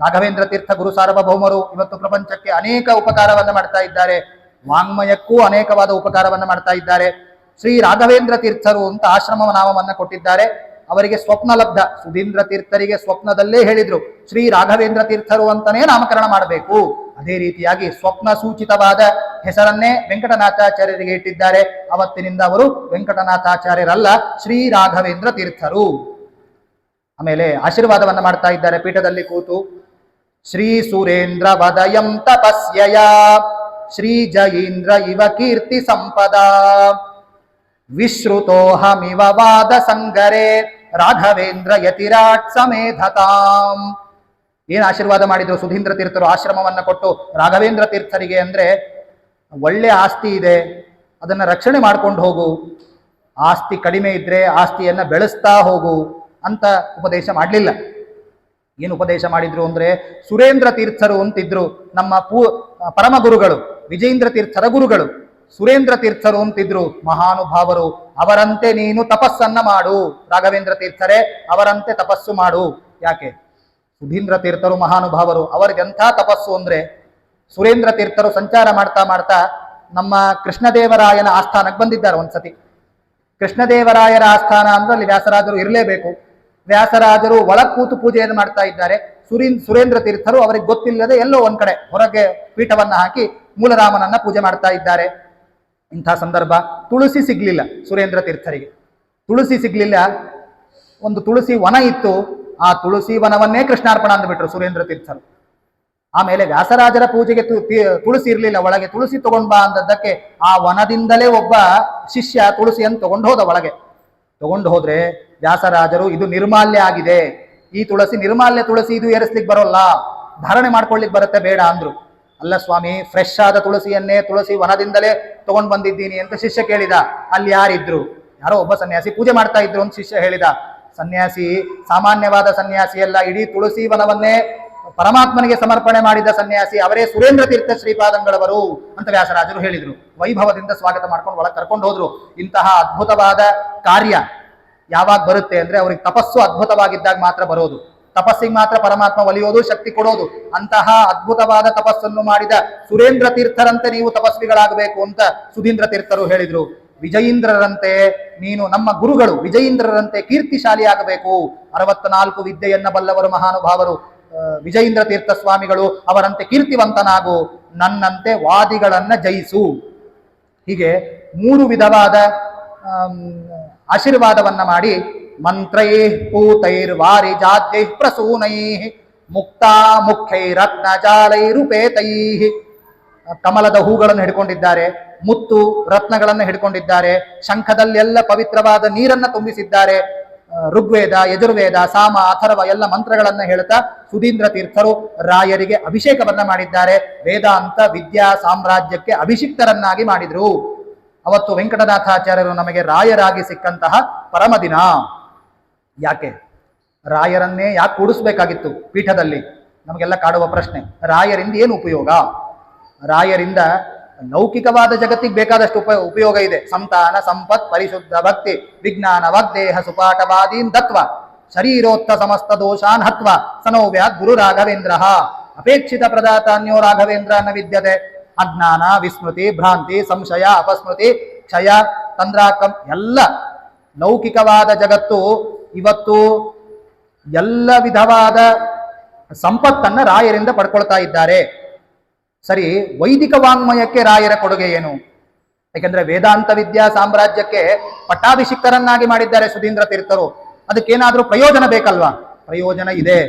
ರಾಘವೇಂದ್ರ ತೀರ್ಥ ಗುರು ಸಾರ್ವಭೌಮರು ಇವತ್ತು ಪ್ರಪಂಚಕ್ಕೆ ಅನೇಕ ಉಪಕಾರವನ್ನ ಮಾಡ್ತಾ ಇದ್ದಾರೆ. ವಾಂಗ್ಮಯಕ್ಕೂ ಅನೇಕವಾದ ಉಪಕಾರವನ್ನ ಮಾಡ್ತಾ ಇದ್ದಾರೆ. ಶ್ರೀ ರಾಘವೇಂದ್ರ ತೀರ್ಥರು ಅಂತ ಆಶ್ರಮ ನಾಮವನ್ನ ಕೊಟ್ಟಿದ್ದಾರೆ. ಅವರಿಗೆ ಸ್ವಪ್ನ ಲಬ್ಧ, ಸುಧೀಂದ್ರ ತೀರ್ಥರಿಗೆ ಸ್ವಪ್ನದಲ್ಲೇ ಹೇಳಿದ್ರು ಶ್ರೀ ರಾಘವೇಂದ್ರ ತೀರ್ಥರು ಅಂತಾನೇ ನಾಮಕರಣ ಮಾಡಬೇಕು. ಅದೇ ರೀತಿಯಾಗಿ ಸ್ವಪ್ನ ಸೂಚಿತವಾದ ಹೆಸರನ್ನೇ ವೆಂಕಟನಾಥಾಚಾರ್ಯರಿಗೆ ಇಟ್ಟಿದ್ದಾರೆ. ಅವತ್ತಿನಿಂದ ಅವರು ವೆಂಕಟನಾಥಾಚಾರ್ಯರಲ್ಲ, ಶ್ರೀ ರಾಘವೇಂದ್ರ ತೀರ್ಥರು. ಆಮೇಲೆ ಆಶೀರ್ವಾದವನ್ನ ಮಾಡ್ತಾ ಇದ್ದಾರೆ ಪೀಠದಲ್ಲಿ ಕೂತು. ಶ್ರೀ ಸುರೇಂದ್ರ ವದಯಂ ತಪಸ್ಯಯ ಶ್ರೀ ಜಯೀಂದ್ರ ಇವ ಕೀರ್ತಿ ಸಂಪದ ವಿಶ್ರುತೋಹಮಿವ ವಾದ ಸಂಗರೆ ರಾಘವೇಂದ್ರ ಯತಿರಾಟ್ ಸಮೇಧತಾಂ. ಏನ್ ಆಶೀರ್ವಾದ ಮಾಡಿದ್ರು ಸುಧೀಂದ್ರ ತೀರ್ಥರು ಆಶ್ರಮವನ್ನ ಕೊಟ್ಟು ರಾಘವೇಂದ್ರ ತೀರ್ಥರಿಗೆ ಅಂದ್ರೆ, ಒಳ್ಳೆ ಆಸ್ತಿ ಇದೆ, ಅದನ್ನ ರಕ್ಷಣೆ ಮಾಡ್ಕೊಂಡು ಹೋಗು, ಆಸ್ತಿ ಕಡಿಮೆ ಇದ್ರೆ ಆಸ್ತಿಯನ್ನ ಬೆಳೆಸ್ತಾ ಹೋಗು ಅಂತ ಉಪದೇಶ ಮಾಡಲಿಲ್ಲ. ಏನು ಉಪದೇಶ ಮಾಡಿದ್ರು ಅಂದ್ರೆ, ಸುರೇಂದ್ರ ತೀರ್ಥರು ಅಂತಿದ್ರು ನಮ್ಮ ಪರಮ ಗುರುಗಳು, ವಿಜಯೇಂದ್ರ ತೀರ್ಥರ ಗುರುಗಳು ಸುರೇಂದ್ರ ತೀರ್ಥರು ಅಂತಿದ್ರು, ಮಹಾನುಭಾವರು. ಅವರಂತೆ ನೀನು ತಪಸ್ಸನ್ನ ಮಾಡು ರಾಘವೇಂದ್ರ ತೀರ್ಥರೇ, ಅವರಂತೆ ತಪಸ್ಸು ಮಾಡು. ಯಾಕೆ? ಸುಧೀಂದ್ರ ತೀರ್ಥರು ಮಹಾನುಭಾವರು, ಅವರಿಗೆಂಥ ತಪಸ್ಸು ಅಂದ್ರೆ, ಸುರೇಂದ್ರ ತೀರ್ಥರು ಸಂಚಾರ ಮಾಡ್ತಾ ಮಾಡ್ತಾ ನಮ್ಮ ಕೃಷ್ಣದೇವರಾಯನ ಆಸ್ಥಾನಕ್ಕೆ ಬಂದಿದ್ದಾರೆ ಒಂದ್ಸತಿ. ಕೃಷ್ಣದೇವರಾಯರ ಆಸ್ಥಾನ ಅಂದ್ರೆ ಅಲ್ಲಿ ವ್ಯಾಸರಾಜರು ಇರಲೇಬೇಕು. ವ್ಯಾಸರಾಜರು ಒಳಗ್ ಕೂತು ಪೂಜೆಯನ್ನು ಮಾಡ್ತಾ ಇದ್ದಾರೆ. ಸುರೇಂದ್ರ ತೀರ್ಥರು ಅವರಿಗೆ ಗೊತ್ತಿಲ್ಲದೆ ಎಲ್ಲೋ ಒಂದ್ ಕಡೆ ಹೊರಗೆ ಪೀಠವನ್ನ ಹಾಕಿ ಮೂಲರಾಮನನ್ನ ಪೂಜೆ ಮಾಡ್ತಾ ಇದ್ದಾರೆ. ಇಂಥ ಸಂದರ್ಭ ತುಳಸಿ ಸಿಗ್ಲಿಲ್ಲ ಸುರೇಂದ್ರ ತೀರ್ಥರಿಗೆ. ತುಳಸಿ ಸಿಗ್ಲಿಲ್ಲ. ಒಂದು ತುಳಸಿ ವನ ಇತ್ತು, ಆ ತುಳಸಿ ವನವನ್ನೇ ಕೃಷ್ಣಾರ್ಪಣ ಅಂದ್ಬಿಟ್ರು ಸುರೇಂದ್ರ ತೀರ್ಥರು. ಆಮೇಲೆ ವ್ಯಾಸರಾಜರ ಪೂಜೆಗೆ ತುಳಸಿ ಇರ್ಲಿಲ್ಲ, ಒಳಗೆ ತುಳಸಿ ತಗೊಂಡ್ ಬಾ ಅಂದದ್ದಕ್ಕೆ ಆ ವನದಿಂದಲೇ ಒಬ್ಬ ಶಿಷ್ಯ ತುಳಸಿಯನ್ನು ತಗೊಂಡು ಹೋದ. ಒಳಗೆ ತಗೊಂಡು ಹೋದ್ರೆ ವ್ಯಾಸರಾಜರು ಇದು ನಿರ್ಮಾಲ್ಯ ಆಗಿದೆ, ಈ ತುಳಸಿ ನಿರ್ಮಾಲ್ಯ ತುಳಸಿ, ಇದು ಏರಿಸ್ಲಿಕ್ಕೆ ಬರೋಲ್ಲ, ಧಾರಣೆ ಮಾಡ್ಕೊಳ್ಲಿಕ್ಕೆ ಬರುತ್ತೆ, ಬೇಡ ಅಂದ್ರು. ಅಲ್ಲ ಸ್ವಾಮಿ, ಫ್ರೆಶ್ ಆದ ತುಳಸಿಯನ್ನೇ ತುಳಸಿ ವನದಿಂದಲೇ ತಗೊಂಡ್ ಬಂದಿದ್ದೀನಿ ಅಂತ ಶಿಷ್ಯ ಕೇಳಿದ. ಅಲ್ಲಿ ಯಾರಿದ್ರು? ಯಾರೋ ಒಬ್ಬ ಸನ್ಯಾಸಿ ಪೂಜೆ ಮಾಡ್ತಾ ಇದ್ರು ಅಂತ ಶಿಷ್ಯ ಹೇಳಿದ. ಸನ್ಯಾಸಿ ಸಾಮಾನ್ಯವಾದ ಸನ್ಯಾಸಿ ಅಲ್ಲ, ಇಡೀ ತುಳಸಿ ವನವನ್ನೇ ಪರಮಾತ್ಮನಿಗೆ ಸಮರ್ಪಣೆ ಮಾಡಿದ ಸನ್ಯಾಸಿ, ಅವರೇ ಸುರೇಂದ್ರ ತೀರ್ಥ ಶ್ರೀಪಾದಂಗಳವರು ಅಂತ ವ್ಯಾಸರಾಜರು ಹೇಳಿದ್ರು. ವೈಭವದಿಂದ ಸ್ವಾಗತ ಮಾಡ್ಕೊಂಡು ಒಳಗೆ ಕರ್ಕೊಂಡು ಹೋದ್ರು. ಇಂತಹ ಅದ್ಭುತವಾದ ಕಾರ್ಯ ಯಾವಾಗ ಬರುತ್ತೆ ಅಂದ್ರೆ, ಅವ್ರಿಗೆ ತಪಸ್ಸು ಅದ್ಭುತವಾಗಿದ್ದಾಗ ಮಾತ್ರ ಬರೋದು. ತಪಸ್ಸಿಗೆ ಮಾತ್ರ ಪರಮಾತ್ಮ ಒಲಿಯೋದು, ಶಕ್ತಿ ಕೊಡೋದು. ಅಂತಹ ಅದ್ಭುತವಾದ ತಪಸ್ಸನ್ನು ಮಾಡಿದ ಸುರೇಂದ್ರ ತೀರ್ಥರಂತೆ ನೀವು ತಪಸ್ವಿಗಳಾಗಬೇಕು ಅಂತ ಸುಧೀಂದ್ರ ತೀರ್ಥರು ಹೇಳಿದ್ರು. ವಿಜಯೀಂದ್ರರಂತೆ ನೀನು, ನಮ್ಮ ಗುರುಗಳು ವಿಜಯೀಂದ್ರರಂತೆ ಕೀರ್ತಿಶಾಲಿಯಾಗಬೇಕು. 64 ವಿದ್ಯೆಯನ್ನ ಬಲ್ಲವರು ಮಹಾನುಭಾವರು ವಿಜಯೀಂದ್ರ ತೀರ್ಥ ಸ್ವಾಮಿಗಳು, ಅವರಂತೆ ಕೀರ್ತಿವಂತನಾಗು, ನನ್ನಂತೆ ವಾದಿಗಳನ್ನ ಜಯಿಸು. ಹೀಗೆ 3 ವಿಧವಾದ ಆಶೀರ್ವಾದವನ್ನ ಮಾಡಿ, ಮಂತ್ರೈ ಪೂತೈರ್ ವಾರಿ ಜಾದ್ಯೈ ಪ್ರಸೂನೈ ಮುಕ್ತಾ ಮುಖ್ಯೈ ರತ್ನ ಜಾಲೈರುಪೇತೈ. ಕಮಲದ ಹೂಗಳನ್ನು ಹಿಡ್ಕೊಂಡಿದ್ದಾರೆ, ಮುತ್ತು ರತ್ನಗಳನ್ನು ಹಿಡ್ಕೊಂಡಿದ್ದಾರೆ, ಶಂಖದಲ್ಲೆಲ್ಲ ಪವಿತ್ರವಾದ ನೀರನ್ನ ತುಂಬಿಸಿದ್ದಾರೆ. ಋಗ್ವೇದ, ಯಜುರ್ವೇದ, ಸಾಮ, ಅಥರ್ವ ಎಲ್ಲ ಮಂತ್ರಗಳನ್ನ ಹೇಳ್ತಾ ಸುಧೀಂದ್ರ ತೀರ್ಥರು ರಾಯರಿಗೆ ಅಭಿಷೇಕವನ್ನ ಮಾಡಿದ್ದಾರೆ. ವೇದಾಂತ ವಿದ್ಯಾ ಸಾಮ್ರಾಜ್ಯಕ್ಕೆ ಅಭಿಷಿಕ್ತರನ್ನಾಗಿ ಮಾಡಿದ್ರು. ಅವತ್ತು ವೆಂಕಟನಾಥಾಚಾರ್ಯರು ನಮಗೆ ರಾಯರಾಗಿ ಸಿಕ್ಕಂತಹ ಪರಮದಿನ. ಯಾಕೆ ರಾಯರನ್ನೇ ಯಾಕೆ ಕೂಡಿಸ್ಬೇಕಾಗಿತ್ತು ಪೀಠದಲ್ಲಿ? ನಮಗೆಲ್ಲ ಕಾಡುವ ಪ್ರಶ್ನೆ, ರಾಯರಿಂದ ಏನು ಉಪಯೋಗ? ರಾಯರಿಂದ ಲೌಕಿಕವಾದ ಜಗತ್ತಿಗೆ ಬೇಕಾದಷ್ಟು ಉಪಯೋಗ ಇದೆ. ಸಂತಾನ, ಸಂಪತ್, ಪರಿಶುದ್ಧ ಭಕ್ತಿ, ವಿಜ್ಞಾನ, ವಾಗ್ದೇಹ ಸುಪಾಠವಾದೀನ್ ದತ್ವ, ಶರೀರೋತ್ಥ ಸಮಸ್ತ ದೋಷಾನ್ ಹತ್ವ, ಸನೋವ್ಯಾತ್ ಗುರು ರಾಘವೇಂದ್ರ ಅಪೇಕ್ಷಿತ ಪ್ರದಾತಾನ್ಯೋ ರಾಘವೇಂದ್ರ ನ ವಿದ್ಯತೆ. ಅಜ್ಞಾನ, ವಿಸ್ಮೃತಿ, ಭ್ರಾಂತಿ, ಸಂಶಯ, ಅಪಸ್ಮೃತಿ, ಕ್ಷಯ, ತಂದ್ರಾಕಂ, ಎಲ್ಲ ಲೌಕಿಕವಾದ ಜಗತ್ತು ಇವತ್ತು ಎಲ್ಲ ವಿಧವಾದ ಸಂಪತ್ತನ್ನ ರಾಯರಿಂದ ಪಡ್ಕೊಳ್ತಾ ಇದ್ದಾರೆ. ಸರಿ, ವೈದಿಕ ವಾಂಗ್ಮಯಕ್ಕೆ ರಾಯರ ಕೊಡುಗೆ ಏನು? ಯಾಕೆಂದ್ರೆ ವೇದಾಂತ ವಿದ್ಯಾ ಸಾಮ್ರಾಜ್ಯಕ್ಕೆ ಪಟ್ಟಾಭಿಷಿಕ್ತರನ್ನಾಗಿ ಮಾಡಿದ್ದಾರೆ ಸುಧೀಂದ್ರ ತೀರ್ಥರು. ಅದಕ್ಕೇನಾದ್ರೂ ಪ್ರಯೋಜನ ಬೇಕಲ್ವಾ? ಪ್ರಯೋಜನ ಇದೆ.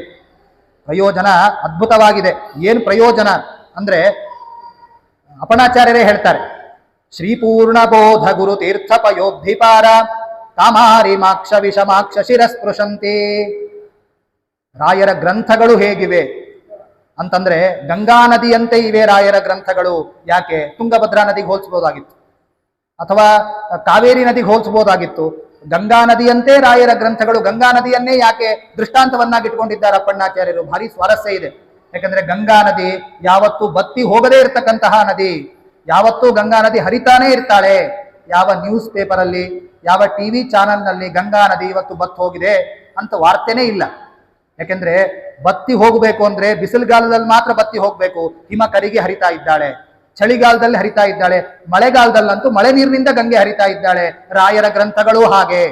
ಪ್ರಯೋಜನ ಅದ್ಭುತವಾಗಿದೆ. ಏನು ಪ್ರಯೋಜನ ಅಂದ್ರೆ, ಅಪಣಾಚಾರ್ಯರೇ ಹೇಳ್ತಾರೆ, ಶ್ರೀಪೂರ್ಣ ಬೋಧ ಗುರು ತೀರ್ಥ ಪಯೋಬ್ಧಿಪಾರ ತಾಮಾರಿ ಮಾಕ್ಷ ವಿಷಮಾಕ್ಷ ಶಿರಸ್ಪೃಶಂತಿ. ರಾಯರ ಗ್ರಂಥಗಳು ಹೇಗಿವೆ ಅಂತಂದ್ರೆ, ಗಂಗಾ ನದಿಯಂತೆ ಇವೆ ರಾಯರ ಗ್ರಂಥಗಳು. ಯಾಕೆ? ತುಂಗಭದ್ರಾ ನದಿಗೆ ಹೋಲಿಸಬಹುದಾಗಿತ್ತು, ಅಥವಾ ಕಾವೇರಿ ನದಿಗೆ ಹೋಲಿಸಬಹುದಾಗಿತ್ತು. ಗಂಗಾ ನದಿಯಂತೆ ರಾಯರ ಗ್ರಂಥಗಳು. ಗಂಗಾ ನದಿಯನ್ನೇ ಯಾಕೆ ದೃಷ್ಟಾಂತವನ್ನಾಗಿ ಇಟ್ಕೊಂಡಿದ್ದಾರೆ ಅಪ್ಪಣ್ಣಾಚಾರ್ಯರು? ಭಾರಿ ಸ್ವಾರಸ್ಯ ಇದೆ. ಯಾಕಂದ್ರೆ ಗಂಗಾ ನದಿ ಯಾವತ್ತೂ ಬತ್ತಿ ಹೋಗದೇ ಇರತಕ್ಕಂತಹ ನದಿ. ಯಾವತ್ತೂ ಗಂಗಾ ನದಿ ಹರಿತಾನೇ ಇರ್ತಾಳೆ. ಯಾವ ನ್ಯೂಸ್ ಪೇಪರ್ ಅಲ್ಲಿ, ಯಾವ ಟಿವಿ ಚಾನೆಲ್ನಲ್ಲಿ ಗಂಗಾ ನದಿ ಇವತ್ತು ಬತ್ತಿ ಹೋಗಿದೆ ಅಂತ ವಾರ್ತೆನೇ ಇಲ್ಲ. ಯಾಕೆಂದ್ರೆ ಬತ್ತಿ ಹೋಗಬೇಕು ಅಂದ್ರೆ ಬಿಸಿಲುಗಾಲದಲ್ಲಿ ಮಾತ್ರ ಬತ್ತಿ ಹೋಗ್ಬೇಕು. ಹಿಮ ಕರಿಗೆ ಹರಿತಾ ಇದ್ದಾಳೆ, ಚಳಿಗಾಲದಲ್ಲಿ ಹರಿತಾ ಇದ್ದಾಳೆ, ಮಳೆಗಾಲದಲ್ಲಂತೂ ಮಳೆ ನೀರಿನಿಂದ ಗಂಗೆ ಹರಿತಾ ಇದ್ದಾಳೆ. ರಾಯರ ಗ್ರಂಥಗಳು ಹಾಗೆ.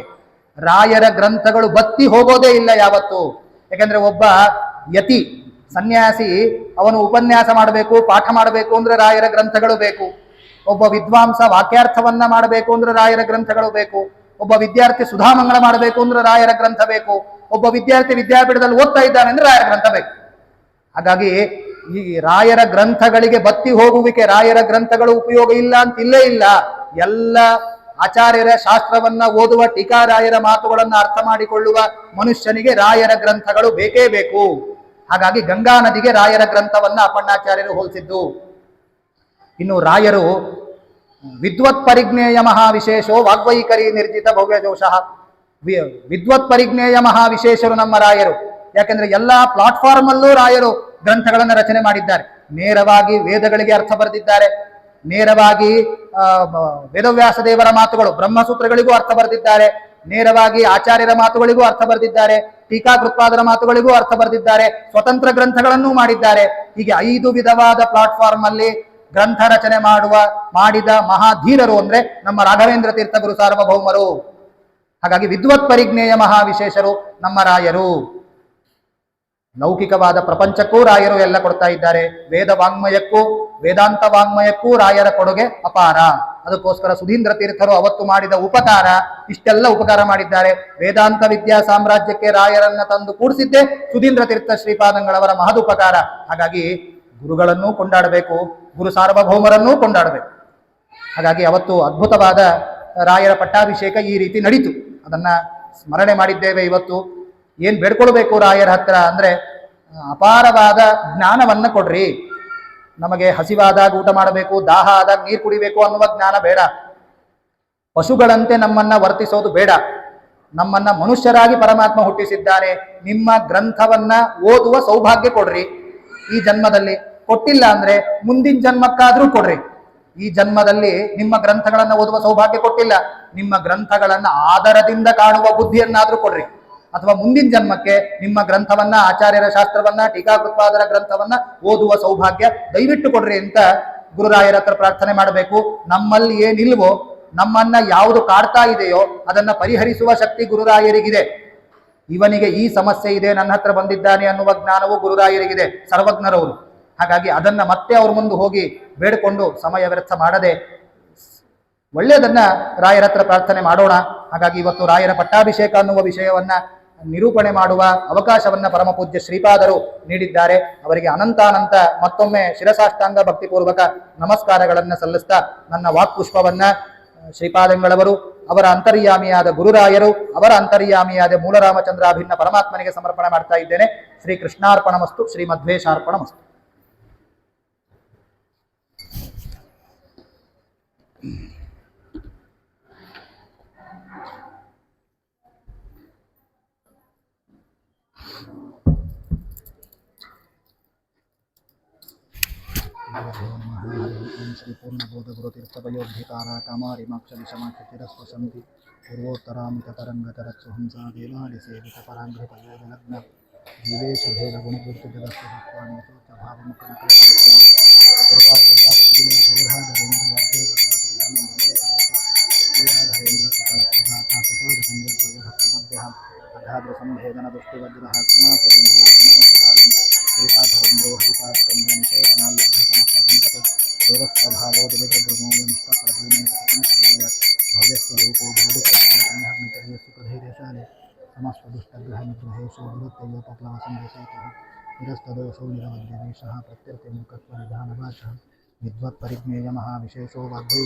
ರಾಯರ ಗ್ರಂಥಗಳು ಬತ್ತಿ ಹೋಗೋದೇ ಇಲ್ಲ ಯಾವತ್ತು. ಯಾಕೆಂದ್ರೆ ಒಬ್ಬ ಯತಿ ಸನ್ಯಾಸಿ ಅವನು ಉಪನ್ಯಾಸ ಮಾಡಬೇಕು, ಪಾಠ ಮಾಡಬೇಕು ಅಂದ್ರೆ ರಾಯರ ಗ್ರಂಥಗಳು ಬೇಕು. ಒಬ್ಬ ವಿದ್ವಾಂಸ ವಾಕ್ಯಾರ್ಥವನ್ನ ಮಾಡಬೇಕು ಅಂದ್ರೆ ರಾಯರ ಗ್ರಂಥಗಳು ಬೇಕು. ಒಬ್ಬ ವಿದ್ಯಾರ್ಥಿ ಸುಧಾಮಂಗಳ ಮಾಡಬೇಕು ಅಂದ್ರೆ ರಾಯರ ಗ್ರಂಥ ಬೇಕು. ಒಬ್ಬ ವಿದ್ಯಾರ್ಥಿ ವಿದ್ಯಾಪೀಠದಲ್ಲಿ ಓದ್ತಾ ಇದ್ದಾನೆ ಅಂದ್ರೆ ರಾಯರ ಗ್ರಂಥ ಬೇಕು. ಹಾಗಾಗಿ ಈ ರಾಯರ ಗ್ರಂಥಗಳಿಗೆ ಬತ್ತಿ ಹೋಗುವಿಕೆ, ರಾಯರ ಗ್ರಂಥಗಳು ಉಪಯೋಗ ಇಲ್ಲ ಅಂತ ಇಲ್ಲೇ ಇಲ್ಲ. ಎಲ್ಲ ಆಚಾರ್ಯರ ಶಾಸ್ತ್ರವನ್ನ ಓದುವ ಟೀಕಾರಾಯರ ಮಾತುಗಳನ್ನ ಅರ್ಥ ಮಾಡಿಕೊಳ್ಳುವ ಮನುಷ್ಯನಿಗೆ ರಾಯರ ಗ್ರಂಥಗಳು ಬೇಕೇ ಬೇಕು. ಹಾಗಾಗಿ ಗಂಗಾ ನದಿಗೆ ರಾಯರ ಗ್ರಂಥವನ್ನ ಅಪ್ಪಣ್ಣಾಚಾರ್ಯರು ಹೋಲಿಸಿದ್ದು. ಇನ್ನು ರಾಯರು ವಿದ್ವತ್ ಪರಿಜ್ಞೇಯ ಮಹಾವಿಶೇಷೋ ವಾಗ್ವೈಖರಿ ನಿರ್ಜಿತ ಭವ್ಯಜೋಷಃ. ವಿದ್ವತ್ ಪರಿಜ್ಞೇಯ ಮಹಾವಿಶೇಷರು ನಮ್ಮ ರಾಯರು. ಯಾಕೆಂದ್ರೆ ಎಲ್ಲಾ ಪ್ಲಾಟ್ಫಾರ್ಮ್ ಅಲ್ಲೂ ರಾಯರು ಗ್ರಂಥಗಳನ್ನು ರಚನೆ ಮಾಡಿದ್ದಾರೆ. ನೇರವಾಗಿ ವೇದಗಳಿಗೆ ಅರ್ಥ ಬರೆದಿದ್ದಾರೆ, ನೇರವಾಗಿ ವೇದವ್ಯಾಸ ದೇವರ ಮಾತುಗಳು ಬ್ರಹ್ಮಸೂತ್ರಗಳಿಗೂ ಅರ್ಥ ಬರೆದಿದ್ದಾರೆ, ನೇರವಾಗಿ ಆಚಾರ್ಯರ ಮಾತುಗಳಿಗೂ ಅರ್ಥ ಬರೆದಿದ್ದಾರೆ, ಟೀಕಾಕೃತ್ಪಾದರ ಮಾತುಗಳಿಗೂ ಅರ್ಥ ಬರೆದಿದ್ದಾರೆ, ಸ್ವತಂತ್ರ ಗ್ರಂಥಗಳನ್ನೂ ಮಾಡಿದ್ದಾರೆ. ಹೀಗೆ 5 ವಿಧವಾದ ಪ್ಲಾಟ್ಫಾರ್ಮ್ ಅಲ್ಲಿ ಗ್ರಂಥ ರಚನೆ ಮಾಡಿದ ಮಹಾಧೀರರು ಅಂದ್ರೆ ನಮ್ಮ ರಾಘವೇಂದ್ರ ತೀರ್ಥ ಗುರು ಸಾರ್ವಭೌಮರು. ಹಾಗಾಗಿ ವಿದ್ವತ್ ಪರಿಜ್ಞೇಯ ಮಹಾವಿಶೇಷರು ನಮ್ಮ ರಾಯರು. ಲೌಕಿಕವಾದ ಪ್ರಪಂಚಕ್ಕೂ ರಾಯರು ಎಲ್ಲ ಕೊಡ್ತಾ ಇದ್ದಾರೆ. ವೇದ ವಾಂಗ್ಮಯಕ್ಕೂ ವೇದಾಂತ ವಾಂಗ್ಮಯಕ್ಕೂ ರಾಯರ ಕೊಡುಗೆ ಅಪಾರ. ಅದಕ್ಕೋಸ್ಕರ ಸುಧೀಂದ್ರ ತೀರ್ಥರು ಅವತ್ತು ಮಾಡಿದ ಉಪಕಾರ, ಇಷ್ಟೆಲ್ಲ ಉಪಕಾರ ಮಾಡಿದ್ದಾರೆ. ವೇದಾಂತ ವಿದ್ಯಾ ಸಾಮ್ರಾಜ್ಯಕ್ಕೆ ರಾಯರನ್ನ ತಂದು ಕೂಡಿಸಿದ್ದೇ ಸುಧೀಂದ್ರ ತೀರ್ಥ ಶ್ರೀಪಾದಂಗಳವರ ಮಹದುಪಕಾರ. ಹಾಗಾಗಿ ಗುರುಗಳನ್ನೂ ಕೊಂಡಾಡಬೇಕು, ಗುರು ಸಾರ್ವಭೌಮರನ್ನೂ ಕೊಂಡಾಡಬೇಕು. ಹಾಗಾಗಿ ಅವತ್ತು ಅದ್ಭುತವಾದ ರಾಯರ ಪಟ್ಟಾಭಿಷೇಕ ಈ ರೀತಿ ನಡೀತು. ಅದನ್ನ ಸ್ಮರಣೆ ಮಾಡಿದ್ದೇವೆ. ಇವತ್ತು ಏನ್ ಬೇಡ್ಕೊಳ್ಬೇಕು ರಾಯರ ಹತ್ರ ಅಂದ್ರೆ, ಅಪಾರವಾದ ಜ್ಞಾನವನ್ನ ಕೊಡ್ರಿ. ನಮಗೆ ಹಸಿವಾದಾಗ ಊಟ ಮಾಡಬೇಕು, ದಾಹ ಆದಾಗ ನೀರು ಕುಡಿಬೇಕು ಅನ್ನುವ ಜ್ಞಾನ ಬೇಡ. ಪಶುಗಳಂತೆ ನಮ್ಮನ್ನ ವರ್ತಿಸೋದು ಬೇಡ. ನಮ್ಮನ್ನ ಮನುಷ್ಯರಾಗಿ ಪರಮಾತ್ಮ ಹುಟ್ಟಿಸಿದ್ದಾನೆ. ನಿಮ್ಮ ಗ್ರಂಥವನ್ನ ಓದುವ ಸೌಭಾಗ್ಯ ಕೊಡ್ರಿ ಈ ಜನ್ಮದಲ್ಲಿ. ಕೊಟ್ಟಿಲ್ಲ ಅಂದ್ರೆ ಮುಂದಿನ ಜನ್ಮಕ್ಕಾದ್ರೂ ಕೊಡ್ರಿ. ಈ ಜನ್ಮದಲ್ಲಿ ನಿಮ್ಮ ಗ್ರಂಥಗಳನ್ನ ಓದುವ ಸೌಭಾಗ್ಯ ಕೊಟ್ಟಿಲ್ಲ, ನಿಮ್ಮ ಗ್ರಂಥಗಳನ್ನ ಆದರದಿಂದ ಕಾಣುವ ಬುದ್ಧಿಯನ್ನಾದ್ರೂ ಕೊಡ್ರಿ. ಅಥವಾ ಮುಂದಿನ ಜನ್ಮಕ್ಕೆ ನಿಮ್ಮ ಗ್ರಂಥವನ್ನ, ಆಚಾರ್ಯರ ಶಾಸ್ತ್ರವನ್ನ, ಟೀಕಾಕೃತ್ಪಾದರ ಗ್ರಂಥವನ್ನ ಓದುವ ಸೌಭಾಗ್ಯ ದಯವಿಟ್ಟು ಕೊಡ್ರಿ ಅಂತ ಗುರುರಾಯರ ಹತ್ರ ಪ್ರಾರ್ಥನೆ ಮಾಡಬೇಕು. ನಮ್ಮಲ್ಲಿ ಏನಿಲ್ವೋ, ನಮ್ಮನ್ನ ಯಾವುದು ಕಾಡ್ತಾ ಇದೆಯೋ ಅದನ್ನ ಪರಿಹರಿಸುವ ಶಕ್ತಿ ಗುರುರಾಯರಿಗಿದೆ. ಇವನಿಗೆ ಈ ಸಮಸ್ಯೆ ಇದೆ, ನನ್ನ ಹತ್ರ ಬಂದಿದ್ದಾನೆ ಅನ್ನುವ ಜ್ಞಾನವು ಗುರುರಾಯರಿಗಿದೆ, ಸರ್ವಜ್ಞರವರು. ಹಾಗಾಗಿ ಅದನ್ನ ಮತ್ತೆ ಅವ್ರ ಮುಂದೆ ಹೋಗಿ ಬೇಡಿಕೊಂಡು ಸಮಯ ವ್ಯರ್ಥ ಮಾಡದೆ ಒಳ್ಳೆಯದನ್ನ ರಾಯರ ಹತ್ರ ಪ್ರಾರ್ಥನೆ ಮಾಡೋಣ. ಹಾಗಾಗಿ ಇವತ್ತು ರಾಯರ ಪಟ್ಟಾಭಿಷೇಕ ಅನ್ನುವ ವಿಷಯವನ್ನ ನಿರೂಪಣೆ ಮಾಡುವ ಅವಕಾಶವನ್ನ ಪರಮಪೂಜ್ಯ ಶ್ರೀಪಾದರು ನೀಡಿದ್ದಾರೆ. ಅವರಿಗೆ ಅನಂತಾನಂತ ಮತ್ತೊಮ್ಮೆ ಶಿರಸಾಷ್ಟಾಂಗ ಭಕ್ತಿಪೂರ್ವಕ ನಮಸ್ಕಾರಗಳನ್ನು ಸಲ್ಲಿಸ್ತಾ ನನ್ನ ವಾಕ್ಪುಷ್ಪವನ್ನ ಶ್ರೀಪಾದಂಗಳವರು, ಅವರ ಅಂತರ್ಯಾಮಿಯಾದ ಗುರುರಾಯರು, ಅವರ ಅಂತರ್ಯಾಮಿಯಾದ ಮೂಲರಾಮಚಂದ್ರಾಭಿನ್ನ ಪರಮಾತ್ಮನಿಗೆ ಸಮರ್ಪಣೆ ಮಾಡ್ತಾ ಇದ್ದೇನೆ. ಶ್ರೀ ಕೃಷ್ಣಾರ್ಪಣಮಸ್ತು, ಶ್ರೀ ಮಧ್ವೇಶಾರ್ಪಣಮಸ್ತು. ಶ್ರೀ ಪೂರ್ಣಬೋಧ ಗುರುತೀರ್ಥವಯೋದ್ಧಿಕಾರ ಕಾಮಾರಿಮಾಕ್ಷವಿಷಮಾಕ್ಷಿರಸ್ವಸಂತಿ ಪೂರ್ವೋತ್ತರಾಮಿತ ತರಂಗತರತ್ಸುಹಂಸ ದೇವಾಲಿ ಸೇವಿತ ಪರಾಂಘೃತಯೋಗಲಗ್ನ ಜೀವೇಶಭೇದ ಗುಣಪೂರ್ತಿಜಗಸ್ವಭಾವಾನಿ ಸಂಭೇದನ ದೃಷ್ಟಿವಜ್ರಃ ಶ್ರೀರಾಧರೇಂದ್ರೋ ಹರಿತಾಸ್ಕಂದನಿಷೇಧನಾಲಬ್ಧ ಸಮಸ್ತ ಸಂಪತ್ ದೇವಸ್ವಭಾವೋ ದಿಲಿತಬ್ರಹ್ಮೋಯಮಿಷ್ಟಪ್ರಭೂಮೇ ಸತಂಸೇಯ ಭವ್ಯಸ್ವರೂಪೋ ಭೂದುಃಖಸಂಹರ್ನಿತರ್ಯ ಸುಖಧೈರ್ಯಶಾಲೆ ಸಮಸ್ತ ದುಷ್ಟಗ್ರಹ ನಿಗ್ರಹೇಶೋ ಗುರುತ್ತಯೋಪಪ್ಲವ ಸಂದೇಶೇತಃ ನಿರಸ್ತದೋಷೋ ನಿರವದ್ಯವೇಶಃ ಪ್ರತ್ಯರ್ಥಿ ಮುಖತ್ವ ನಿಧಾನವಾಚಃ ವಿದ್ವತ್ ಪರಿಜ್ಞೇಯ ಮಹಾವಿಶೇಷೋ ವಾಗ್ವೈ